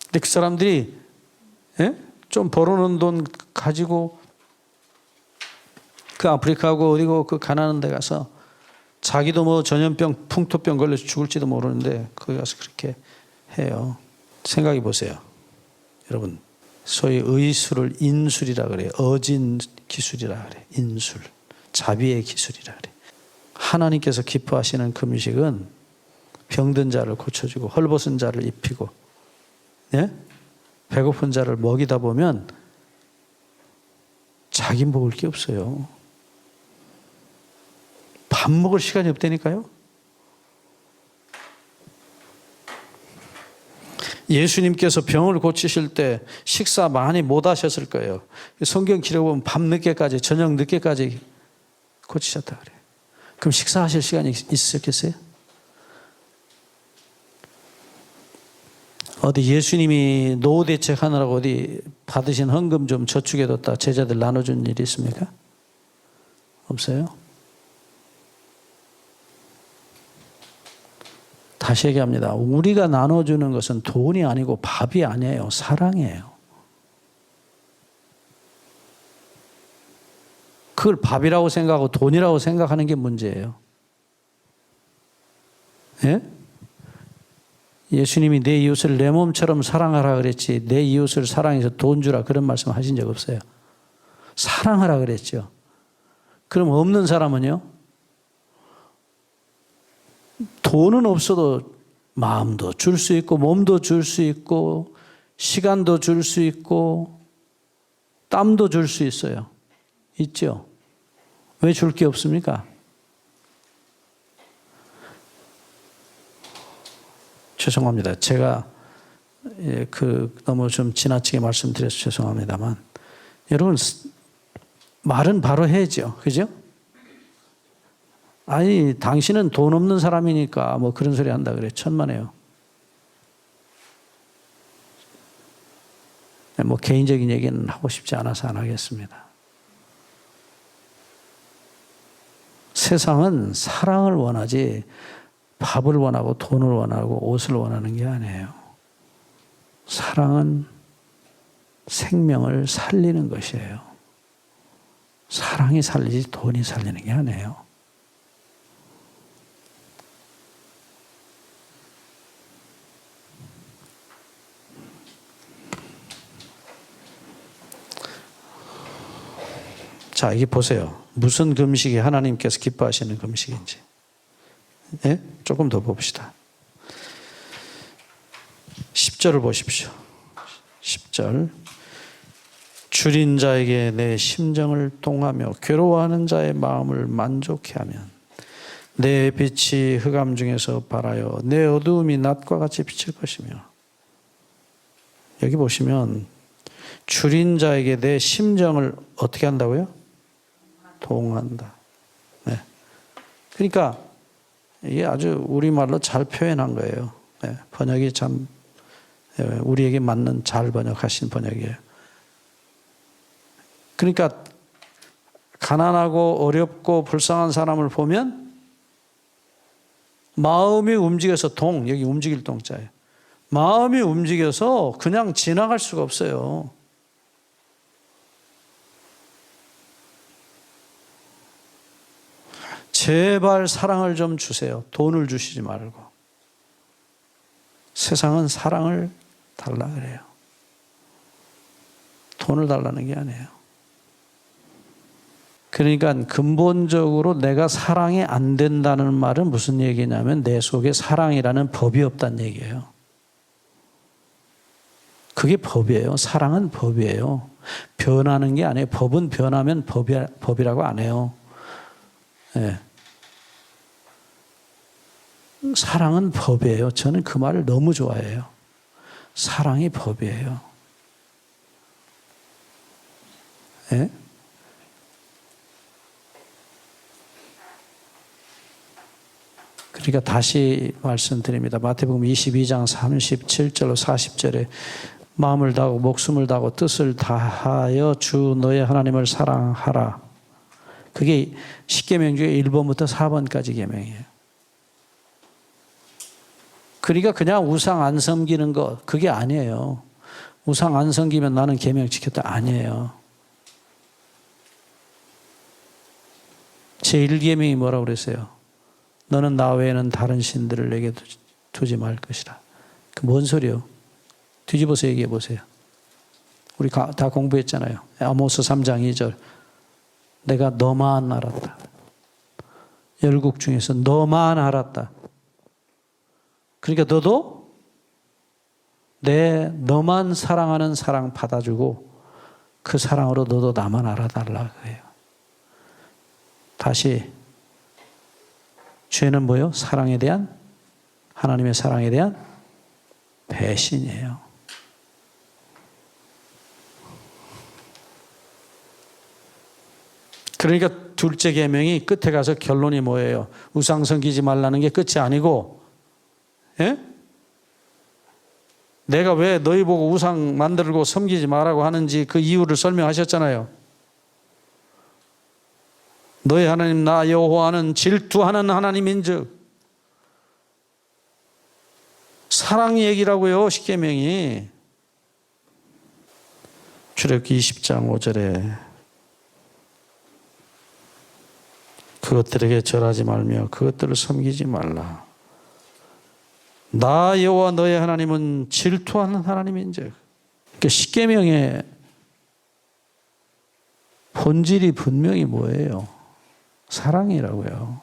근데 그 사람들이 좀 벌어놓은 돈 가지고 그 아프리카하고 어디고 그 가난한 데 가서 자기도 뭐 전염병, 풍토병 걸려서 죽을지도 모르는데 거기 가서 그렇게 해요. 생각해 보세요. 여러분, 소위 의술을 인술이라 그래요. 어진 기술이라 그래요. 인술. 자비의 기술이라 그래. 하나님께서 기뻐하시는 금식은 병든 자를 고쳐주고 헐벗은 자를 입히고 배고픈 자를 먹이다 보면 자기 먹을 게 없어요. 밥 먹을 시간이 없다니까요. 예수님께서 병을 고치실 때 식사 많이 못 하셨을 거예요. 성경 기록 보면 밤 늦게까지, 저녁 늦게까지 고치셨다 그래요. 그럼 식사하실 시간이 있으셨겠어요? 어디 예수님이 노후 대책하느라고 어디 받으신 헌금 좀 저축해뒀다 제자들 나눠준 일이 있습니까? 없어요? 다시 얘기합니다. 우리가 나눠주는 것은 돈이 아니고 밥이 아니에요. 사랑이에요. 그걸 밥이라고 생각하고 돈이라고 생각하는 게 문제예요. 예? 예수님이 내 이웃을 내 몸처럼 사랑하라 그랬지 내 이웃을 사랑해서 돈 주라 그런 말씀 하신 적 없어요. 사랑하라 그랬죠. 그럼 없는 사람은요? 돈은 없어도 마음도 줄 수 있고 몸도 줄 수 있고 시간도 줄 수 있고 땀도 줄 수 있어요. 있죠? 왜 줄 게 없습니까? 죄송합니다. 제가 너무 좀 지나치게 말씀드려서 죄송합니다만 여러분 말은 바로 해야죠. 그죠? 아니 당신은 돈 없는 사람이니까 뭐 그런 소리 한다 그래. 천만에요. 뭐 개인적인 얘기는 하고 싶지 않아서 안 하겠습니다. 세상은 사랑을 원하지 밥을 원하고 돈을 원하고 옷을 원하는 게 아니에요. 사랑은 생명을 살리는 것이에요. 사랑이 살리지 돈이 살리는 게 아니에요. 자, 이게 보세요. 무슨 금식이 하나님께서 기뻐하시는 금식인지. 예? 조금 더 봅시다. 10절을 보십시오. 10절. 줄인 자에게 내 심정을 통하며 괴로워하는 자의 마음을 만족해 하면 내 빛이 흑암 중에서 발하여 내 어두움이 낮과 같이 비칠 것이며. 여기 보시면 줄인 자에게 내 심정을 어떻게 한다고요? 동한다. 네. 그러니까 이게 아주 우리말로 잘 표현한 거예요. 네. 번역이 참 우리에게 맞는 잘 번역하신 번역이에요. 그러니까 가난하고 어렵고 불쌍한 사람을 보면 마음이 움직여서 여기 움직일 동자예요. 마음이 움직여서 그냥 지나갈 수가 없어요. 제발 사랑을 좀 주세요. 돈을 주시지 말고. 세상은 사랑을 달라 그래요. 돈을 달라는 게 아니에요. 그러니까 근본적으로 내가 사랑이 안 된다는 말은 무슨 얘기냐면 내 속에 사랑이라는 법이 없다는 얘기예요. 그게 법이에요. 사랑은 법이에요. 변하는 게 아니에요. 법은 변하면 법이라고 안 해요. 네. 사랑은 법이에요. 저는 그 말을 너무 좋아해요. 사랑이 법이에요. 네? 그러니까 다시 말씀드립니다. 마태복음 22장 37절로 40절에 마음을 다하고 목숨을 다하고 뜻을 다하여 주 너의 하나님을 사랑하라. 그게 10계명 중에 1번부터 4번까지 계명이에요. 그러니까 그냥 우상 안 섬기는 것 그게 아니에요. 우상 안 섬기면 나는 계명 지켰다 아니에요. 제1계명이 뭐라고 그랬어요? 너는 나 외에는 다른 신들을 내게 두지 말 것이라. 그 뭔 소리요? 뒤집어서 얘기해 보세요. 우리 다 공부했잖아요. 아모스 3장 2절. 내가 너만 알았다. 열국 중에서 너만 알았다. 그러니까 너도 너만 사랑하는 사랑 받아주고 그 사랑으로 너도 나만 알아달라 그래요. 다시 죄는 뭐요? 사랑에 대한, 하나님의 사랑에 대한 배신이에요. 그러니까 둘째 계명이 끝에 가서 결론이 뭐예요? 우상 섬기지 말라는 게 끝이 아니고, 예? 내가 왜 너희 보고 우상 만들고 섬기지 말라고 하는지 그 이유를 설명하셨잖아요. 너희 하나님 나 여호와는 질투하는 하나님인즉, 사랑 얘기라고요. 십계명이. 출애굽기 20장 5절에 그것들에게 절하지 말며 그것들을 섬기지 말라. 나 여호와 너의 하나님은 질투하는 하나님인즉. 그러니까 십계명의 본질이 분명히 뭐예요? 사랑이라고요.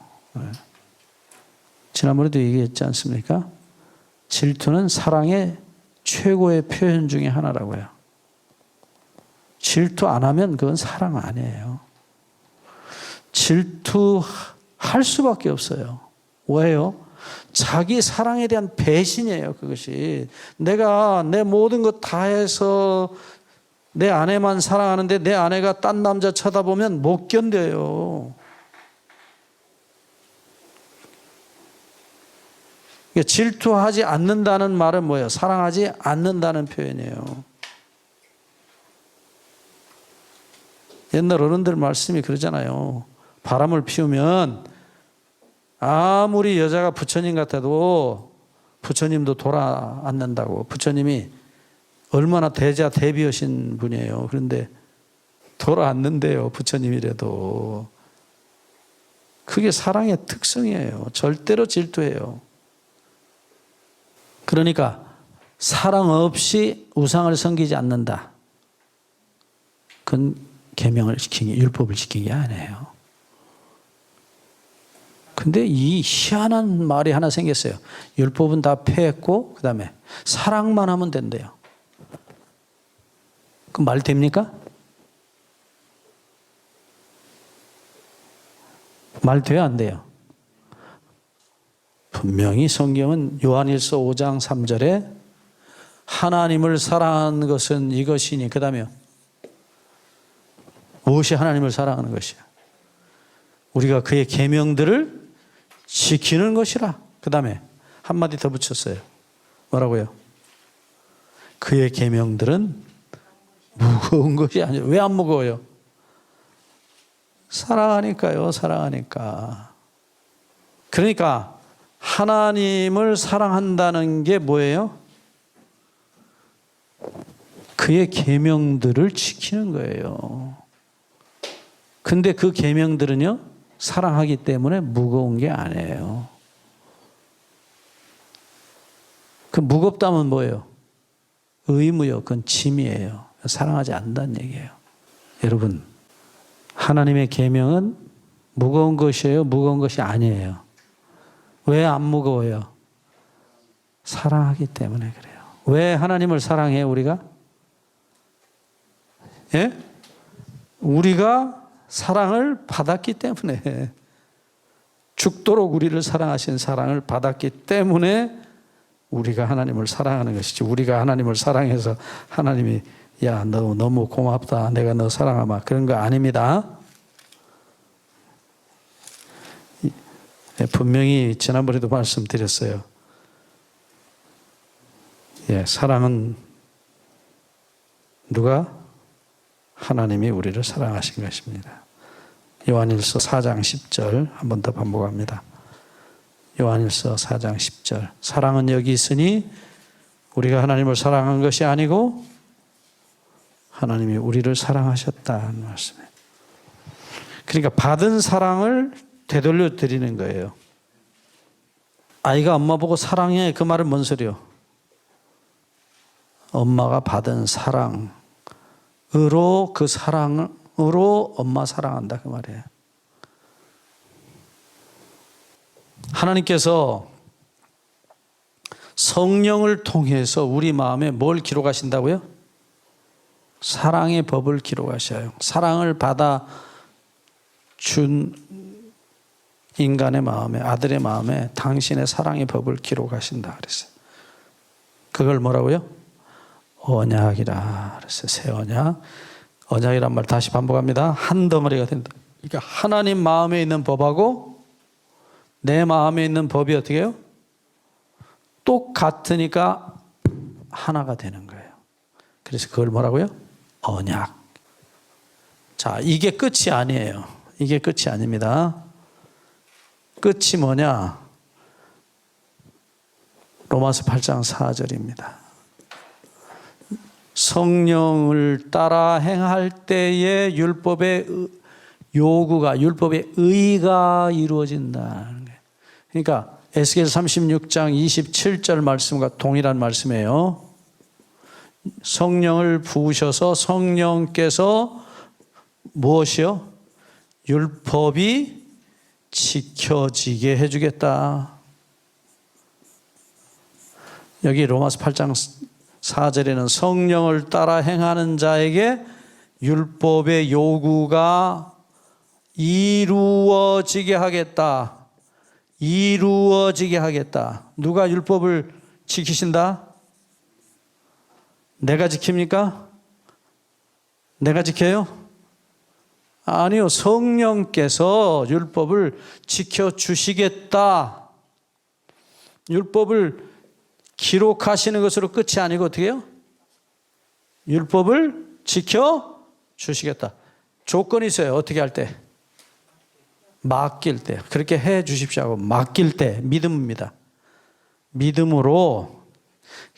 지난번에도 얘기했지 않습니까? 질투는 사랑의 최고의 표현 중에 하나라고요. 질투 안 하면 그건 사랑 아니에요. 질투할 수밖에 없어요. 왜요? 자기 사랑에 대한 배신이에요. 그것이. 내가 내 모든 것 다 해서 내 아내만 사랑하는데 내 아내가 딴 남자 쳐다보면 못 견뎌요. 질투하지 않는다는 말은 뭐예요? 사랑하지 않는다는 표현이에요. 옛날 어른들 말씀이 그러잖아요. 바람을 피우면 아무리 여자가 부처님 같아도 부처님도 돌아 앉는다고. 부처님이 얼마나 대자 대비하신 분이에요. 그런데 돌아 앉는데요. 부처님이라도. 그게 사랑의 특성이에요. 절대로 질투해요. 그러니까 사랑 없이 우상을 섬기지 않는다. 그건 계명을 지킨 게, 율법을 지킨 게 아니에요. 근데 이 희한한 말이 하나 생겼어요. 율법은 다 폐했고 그 다음에 사랑만 하면 된대요. 그 말 됩니까? 말 돼요, 안 돼요? 분명히 성경은 요한일서 5장 3절에 하나님을 사랑하는 것은 이것이니, 그 다음에 무엇이 하나님을 사랑하는 것이야? 우리가 그의 계명들을 지키는 것이라. 그 다음에 한마디 더 붙였어요. 뭐라고요? 그의 계명들은 무거운 것이 아니에요. 왜 안 무거워요? 사랑하니까요. 사랑하니까. 그러니까 하나님을 사랑한다는 게 뭐예요? 그의 계명들을 지키는 거예요. 근데 그 계명들은요, 사랑하기 때문에 무거운 게 아니에요. 그 무겁다면 뭐예요? 의무요. 그건 짐이에요. 사랑하지 않는다는 얘기예요. 여러분, 하나님의 계명은 무거운 것이에요? 무거운 것이 아니에요? 왜 안 무거워요? 사랑하기 때문에 그래요. 왜 하나님을 사랑해요, 우리가? 예? 우리가 사랑을 받았기 때문에, 죽도록 우리를 사랑하신 사랑을 받았기 때문에 우리가 하나님을 사랑하는 것이지, 우리가 하나님을 사랑해서 하나님이 야, 너 너무 고맙다, 내가 너 사랑하마, 그런 거 아닙니다. 분명히 지난번에도 말씀드렸어요. 예, 사랑은 누가? 하나님이 우리를 사랑하신 것입니다. 요한일서 4장 10절 한 번 더 반복합니다. 요한일서 4장 10절. 사랑은 여기 있으니 우리가 하나님을 사랑한 것이 아니고 하나님이 우리를 사랑하셨다는 말씀이에요. 그러니까 받은 사랑을 되돌려 드리는 거예요. 아이가 엄마 보고 사랑해, 그 말은 뭔 소리요? 엄마가 받은 사랑으로, 그 사랑으로 엄마 사랑한다, 그 말이에요. 하나님께서 성령을 통해서 우리 마음에 뭘 기록하신다고요? 사랑의 법을 기록하셔요. 사랑을 받아 준 인간의 마음에, 아들의 마음에 당신의 사랑의 법을 기록하신다 그랬어요. 그걸 뭐라고요? 언약이라 그랬어요. 새 언약. 언약이란 말 다시 반복합니다. 한 덩어리가 된다. 그러니까 하나님 마음에 있는 법하고 내 마음에 있는 법이 어떻게 해요? 똑같으니까 하나가 되는 거예요. 그래서 그걸 뭐라고요? 언약. 자, 이게 끝이 아니에요. 이게 끝이 아닙니다. 끝이 뭐냐? 로마서 8장 4절입니다. 성령을 따라 행할 때에 율법의 요구가, 율법의 의가 이루어진다는 거예요. 그러니까 에스겔 36장 27절 말씀과 동일한 말씀이에요. 성령을 부으셔서 성령께서 무엇이요? 율법이 지켜지게 해주겠다. 여기 로마서 8장 4절에는 성령을 따라 행하는 자에게 율법의 요구가 이루어지게 하겠다. 이루어지게 하겠다. 누가 율법을 지키신다? 내가 지킵니까? 내가 지켜요? 아니요. 성령께서 율법을 지켜주시겠다. 율법을 기록하시는 것으로 끝이 아니고 어떻게 해요? 율법을 지켜주시겠다. 조건이 있어요. 어떻게 할 때? 맡길 때. 그렇게 해 주십시오 하고 맡길 때. 믿음입니다. 믿음으로.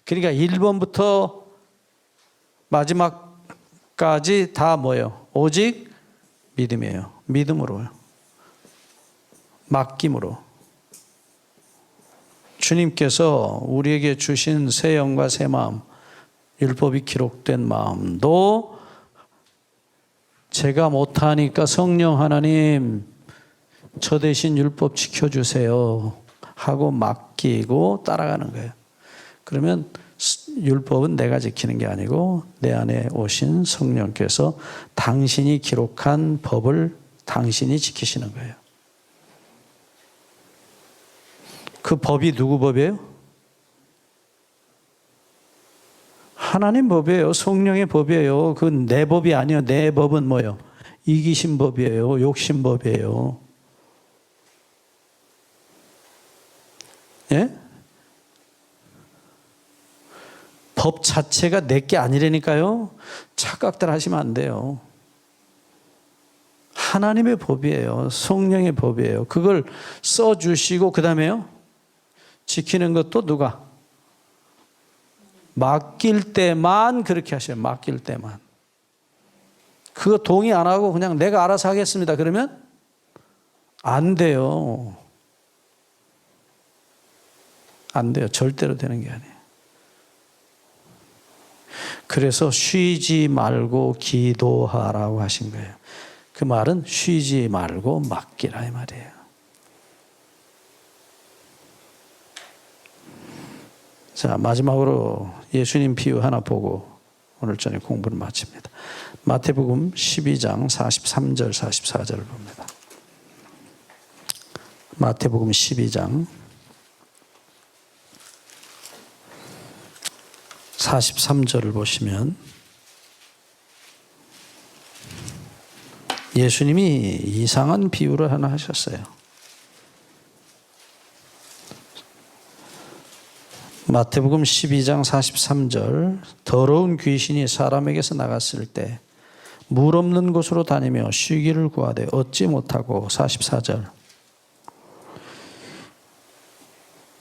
그러니까 1번부터 마지막까지 다 뭐예요? 오직 믿음이에요. 믿음으로요. 맡김으로. 주님께서 우리에게 주신 새 영과 새 마음, 율법이 기록된 마음도 제가 못하니까 성령 하나님 저 대신 율법 지켜주세요 하고 맡기고 따라가는 거예요. 그러면 율법은 내가 지키는 게 아니고 내 안에 오신 성령께서 당신이 기록한 법을 당신이 지키시는 거예요. 그 법이 누구 법이에요? 하나님 법이에요. 성령의 법이에요. 그 내 법이 아니에요. 내 법은 뭐예요? 이기심 법이에요. 욕심 법이에요. 예? 법 자체가 내게 아니라니까요. 착각들 하시면 안 돼요. 하나님의 법이에요. 성령의 법이에요. 그걸 써주시고 그 다음에요. 지키는 것도 누가? 맡길 때만 그렇게 하셔요. 맡길 때만. 그거 동의 안 하고 그냥 내가 알아서 하겠습니다. 그러면 안 돼요. 안 돼요. 절대로 되는 게 아니에요. 그래서 쉬지 말고 기도하라고 하신 거예요. 그 말은 쉬지 말고 맡기라 이 말이에요. 자, 마지막으로 예수님 비유 하나 보고 오늘 저녁 공부를 마칩니다. 마태복음 12장 43절 44절을 봅니다. 마태복음 12장 43절을 보시면 예수님이 이상한 비유를 하나 하셨어요. 마태복음 12장 43절 더러운 귀신이 사람에게서 나갔을 때 물 없는 곳으로 다니며 쉬기를 구하되 얻지 못하고 44절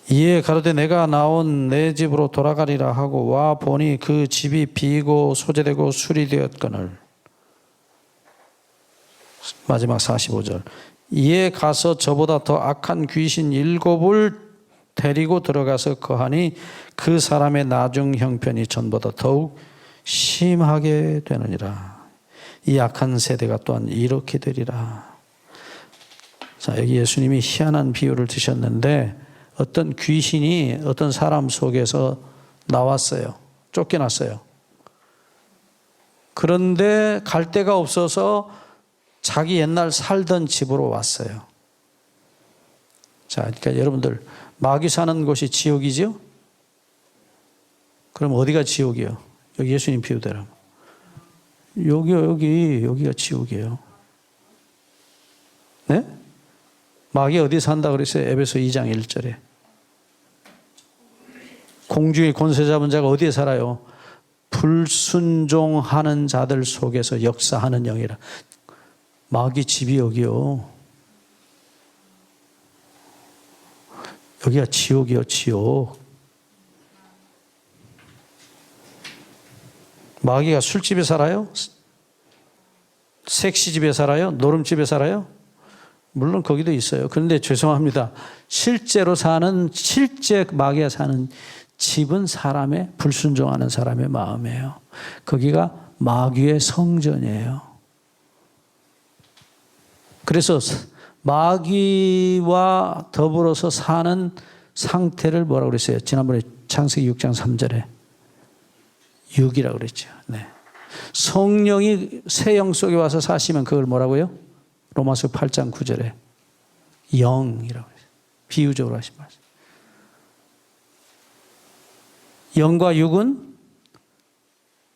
이에 가로되 내가 나온 내 집으로 돌아가리라 하고 와 보니 그 집이 비고 소재되고 수리되었거늘 마지막 45절 이에 가서 저보다 더 악한 귀신 7을 데리고 들어가서 거하니 그 사람의 나중 형편이 전보다 더욱 심하게 되느니라. 이 악한 세대가 또한 이렇게 되리라. 자, 여기 예수님이 희한한 비유를 드셨는데 어떤 귀신이 어떤 사람 속에서 나왔어요. 쫓겨났어요. 그런데 갈 데가 없어서 자기 옛날 살던 집으로 왔어요. 자, 그러니까 여러분들 마귀 사는 곳이 지옥이죠? 그럼 어디가 지옥이요? 여기 예수님 비유대로. 여기가 지옥이에요. 네? 마귀 어디 산다 그랬어요? 에베소 2장 1절에. 공중의 권세 잡은 자가 어디에 살아요? 불순종하는 자들 속에서 역사하는 영이라. 마귀 집이 여기요. 여기가 지옥이요, 지옥. 마귀가 술집에 살아요? 섹시집에 살아요? 노름집에 살아요? 물론 거기도 있어요. 그런데 죄송합니다. 실제 마귀가 사는 집은 사람의, 불순종하는 사람의 마음이에요. 거기가 마귀의 성전이에요. 그래서 마귀와 더불어서 사는 상태를 뭐라고 그랬어요? 지난번에 창세기 6장 3절에 육이라고 그랬죠. 네. 성령이 새 영 속에 와서 사시면 그걸 뭐라고요? 로마서 8장 9절에 영이라고 그랬어요. 비유적으로 하신 말씀. 영과 육은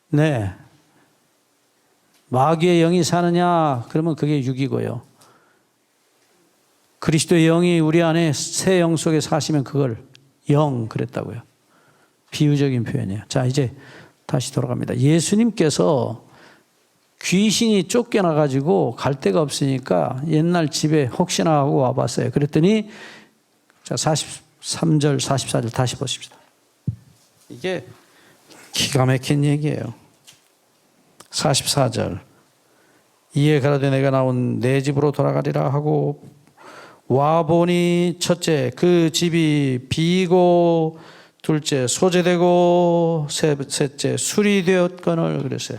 네. 마귀의 영이 사느냐? 그러면 그게 육이고요. 그리스도의 영이 우리 안에 새 영 속에 사시면 그걸 영 그랬다고요. 비유적인 표현이에요. 자, 이제 다시 돌아갑니다. 예수님께서 귀신이 쫓겨나가지고 갈 데가 없으니까 옛날 집에 혹시나 하고 와봤어요. 그랬더니 자, 43절, 44절 다시 보십시다. 이게 기가 막힌 얘기예요. 44절. 이에 가라되 내가 나온 내 집으로 돌아가리라 하고 와보니 첫째 그 집이 비고 둘째 소재되고 셋째 수리되었거늘 그랬어요.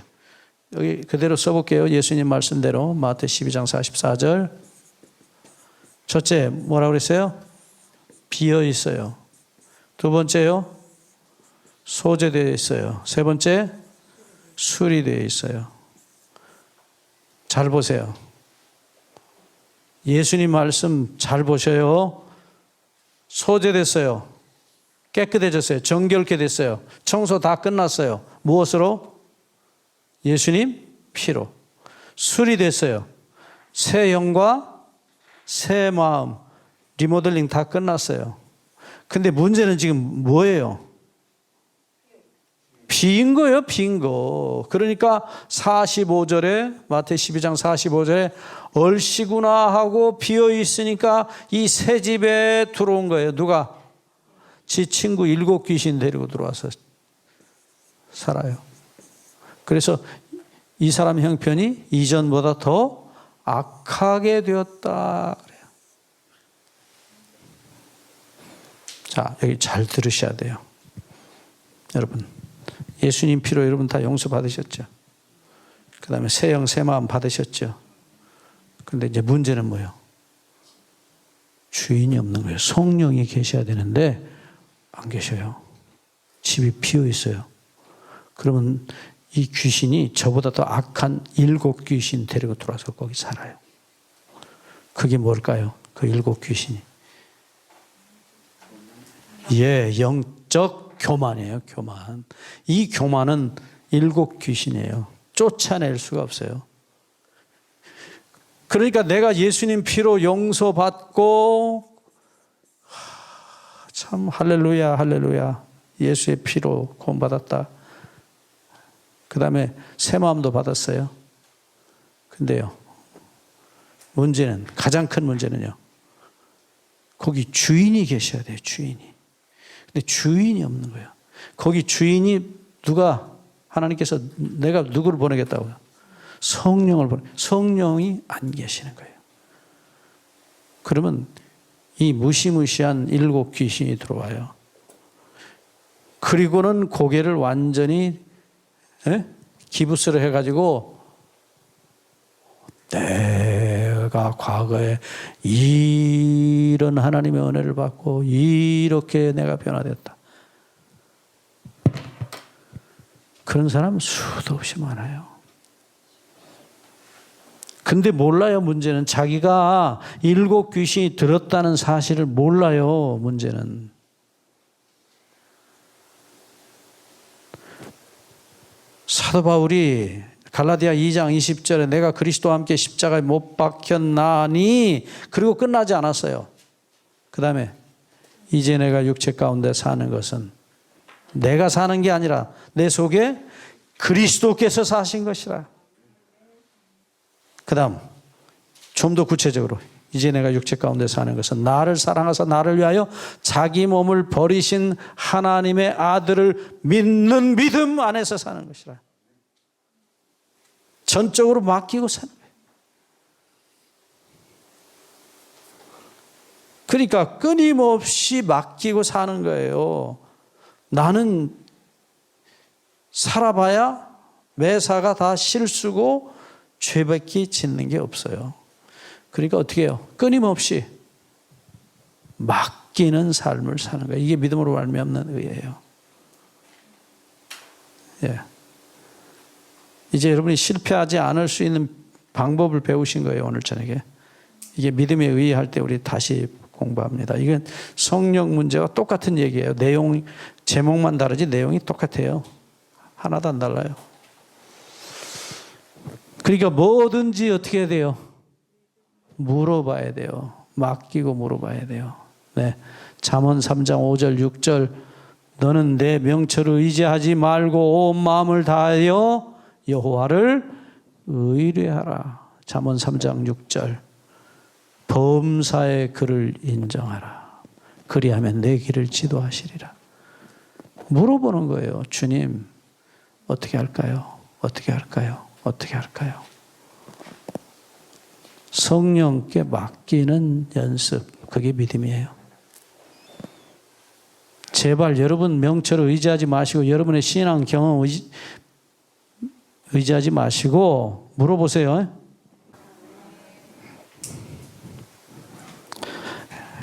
여기 그대로 써볼게요. 예수님 말씀대로 마태 12장 44절. 첫째 뭐라고 그랬어요? 비어 있어요. 두 번째요? 소재되어 있어요. 세 번째 수리되어 있어요. 잘 보세요. 예수님 말씀 잘 보셔요. 소재됐어요. 깨끗해졌어요. 정결케 됐어요. 청소 다 끝났어요. 무엇으로? 예수님 피로. 수리됐어요. 새 영과 새 마음, 리모델링 다 끝났어요. 근데 문제는 지금 뭐예요? 빈 거예요, 빈 거. 그러니까 45절에, 마태 12장 45절에 얼씨구나 하고 비어 있으니까 이 새 집에 들어온 거예요. 누가? 지 친구 7 귀신 데리고 들어와서 살아요. 그래서 이 사람 형편이 이전보다 더 악하게 되었다 그래요. 자, 여기 잘 들으셔야 돼요. 여러분, 예수님 피로 여러분 다 용서 받으셨죠? 그 다음에 새 영, 새 마음 받으셨죠? 근데 이제 문제는 뭐예요? 주인이 없는 거예요. 성령이 계셔야 되는데 안 계셔요. 집이 비어 있어요. 그러면 이 귀신이 저보다 더 악한 7 귀신 데리고 들어와서 거기 살아요. 그게 뭘까요? 그 7 귀신이. 예, 영적 교만이에요. 교만. 이 교만은 7 귀신이에요. 쫓아낼 수가 없어요. 그러니까 내가 예수님 피로 용서받고 참 할렐루야 할렐루야 예수의 피로 구원받았다. 그 다음에 새 마음도 받았어요. 근데요, 문제는, 가장 큰 문제는요, 거기 주인이 계셔야 돼요. 주인이. 근데 주인이 없는 거예요. 거기 주인이 누가, 하나님께서 내가 누구를 보내겠다고요? 성령을 성령이 안 계시는 거예요. 그러면 이 무시무시한 7 귀신이 들어와요. 그리고는 고개를 완전히 기부스를 해가지고 내가 과거에 이런 하나님의 은혜를 받고 이렇게 내가 변화됐다. 그런 사람 수도 없이 많아요. 근데 몰라요. 문제는 자기가 7 귀신이 들었다는 사실을 몰라요. 문제는. 사도 바울이 갈라디아 2장 20절에 내가 그리스도와 함께 십자가에 못 박혔나니, 그리고 끝나지 않았어요. 그 다음에 이제 내가 육체 가운데 사는 것은 내가 사는 게 아니라 내 속에 그리스도께서 사신 것이라. 그 다음 좀 더 구체적으로 이제 내가 육체 가운데 사는 것은 나를 사랑하사 나를 위하여 자기 몸을 버리신 하나님의 아들을 믿는 믿음 안에서 사는 것이라. 전적으로 맡기고 사는 거예요. 그러니까 끊임없이 맡기고 사는 거예요. 나는 살아봐야 매사가 다 실수고 죄밖에 짓는 게 없어요. 그러니까 어떻게 해요? 끊임없이 맡기는 삶을 사는 거예요. 이게 믿음으로 말미암는 의예요. 예. 이제 여러분이 실패하지 않을 수 있는 방법을 배우신 거예요. 오늘 저녁에. 이게 믿음의 의의 할 때 우리 다시 공부합니다. 이건 성령 문제와 똑같은 얘기예요. 내용, 제목만 다르지 내용이 똑같아요. 하나도 안 달라요. 그러니까 뭐든지 어떻게 해야 돼요? 물어봐야 돼요. 맡기고 물어봐야 돼요. 네. 잠언 3장 5절 6절 너는 내 명철을 의지하지 말고 온 마음을 다하여 여호와를 의뢰하라. 잠언 3장 6절 범사의 그를 인정하라. 그리하면 내 길을 지도하시리라. 물어보는 거예요. 주님 어떻게 할까요? 어떻게 할까요? 어떻게 할까요? 성령께 맡기는 연습, 그게 믿음이에요. 제발 여러분 명철을 의지하지 마시고 여러분의 신앙 경험 의지하지 마시고 물어보세요.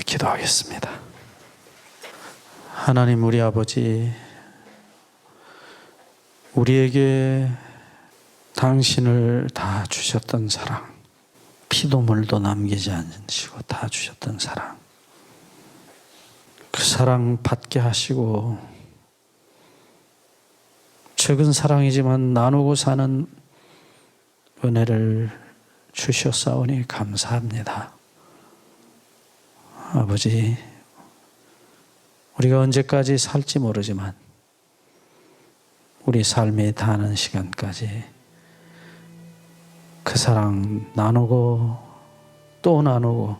기도하겠습니다. 하나님 우리 아버지, 우리에게 당신을 다 주셨던 사랑, 피도 물도 남기지 않으시고 다 주셨던 사랑, 그 사랑 받게 하시고 적은 사랑이지만 나누고 사는 은혜를 주셨사오니 감사합니다. 아버지, 우리가 언제까지 살지 모르지만 우리 삶이 다하는 시간까지 그 사랑 나누고 또 나누고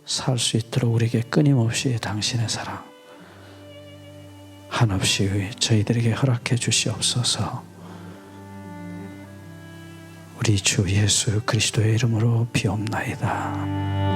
살 수 있도록 우리에게 끊임없이 당신의 사랑 한없이 저희들에게 허락해 주시옵소서. 우리 주 예수 그리스도의 이름으로 비옵나이다.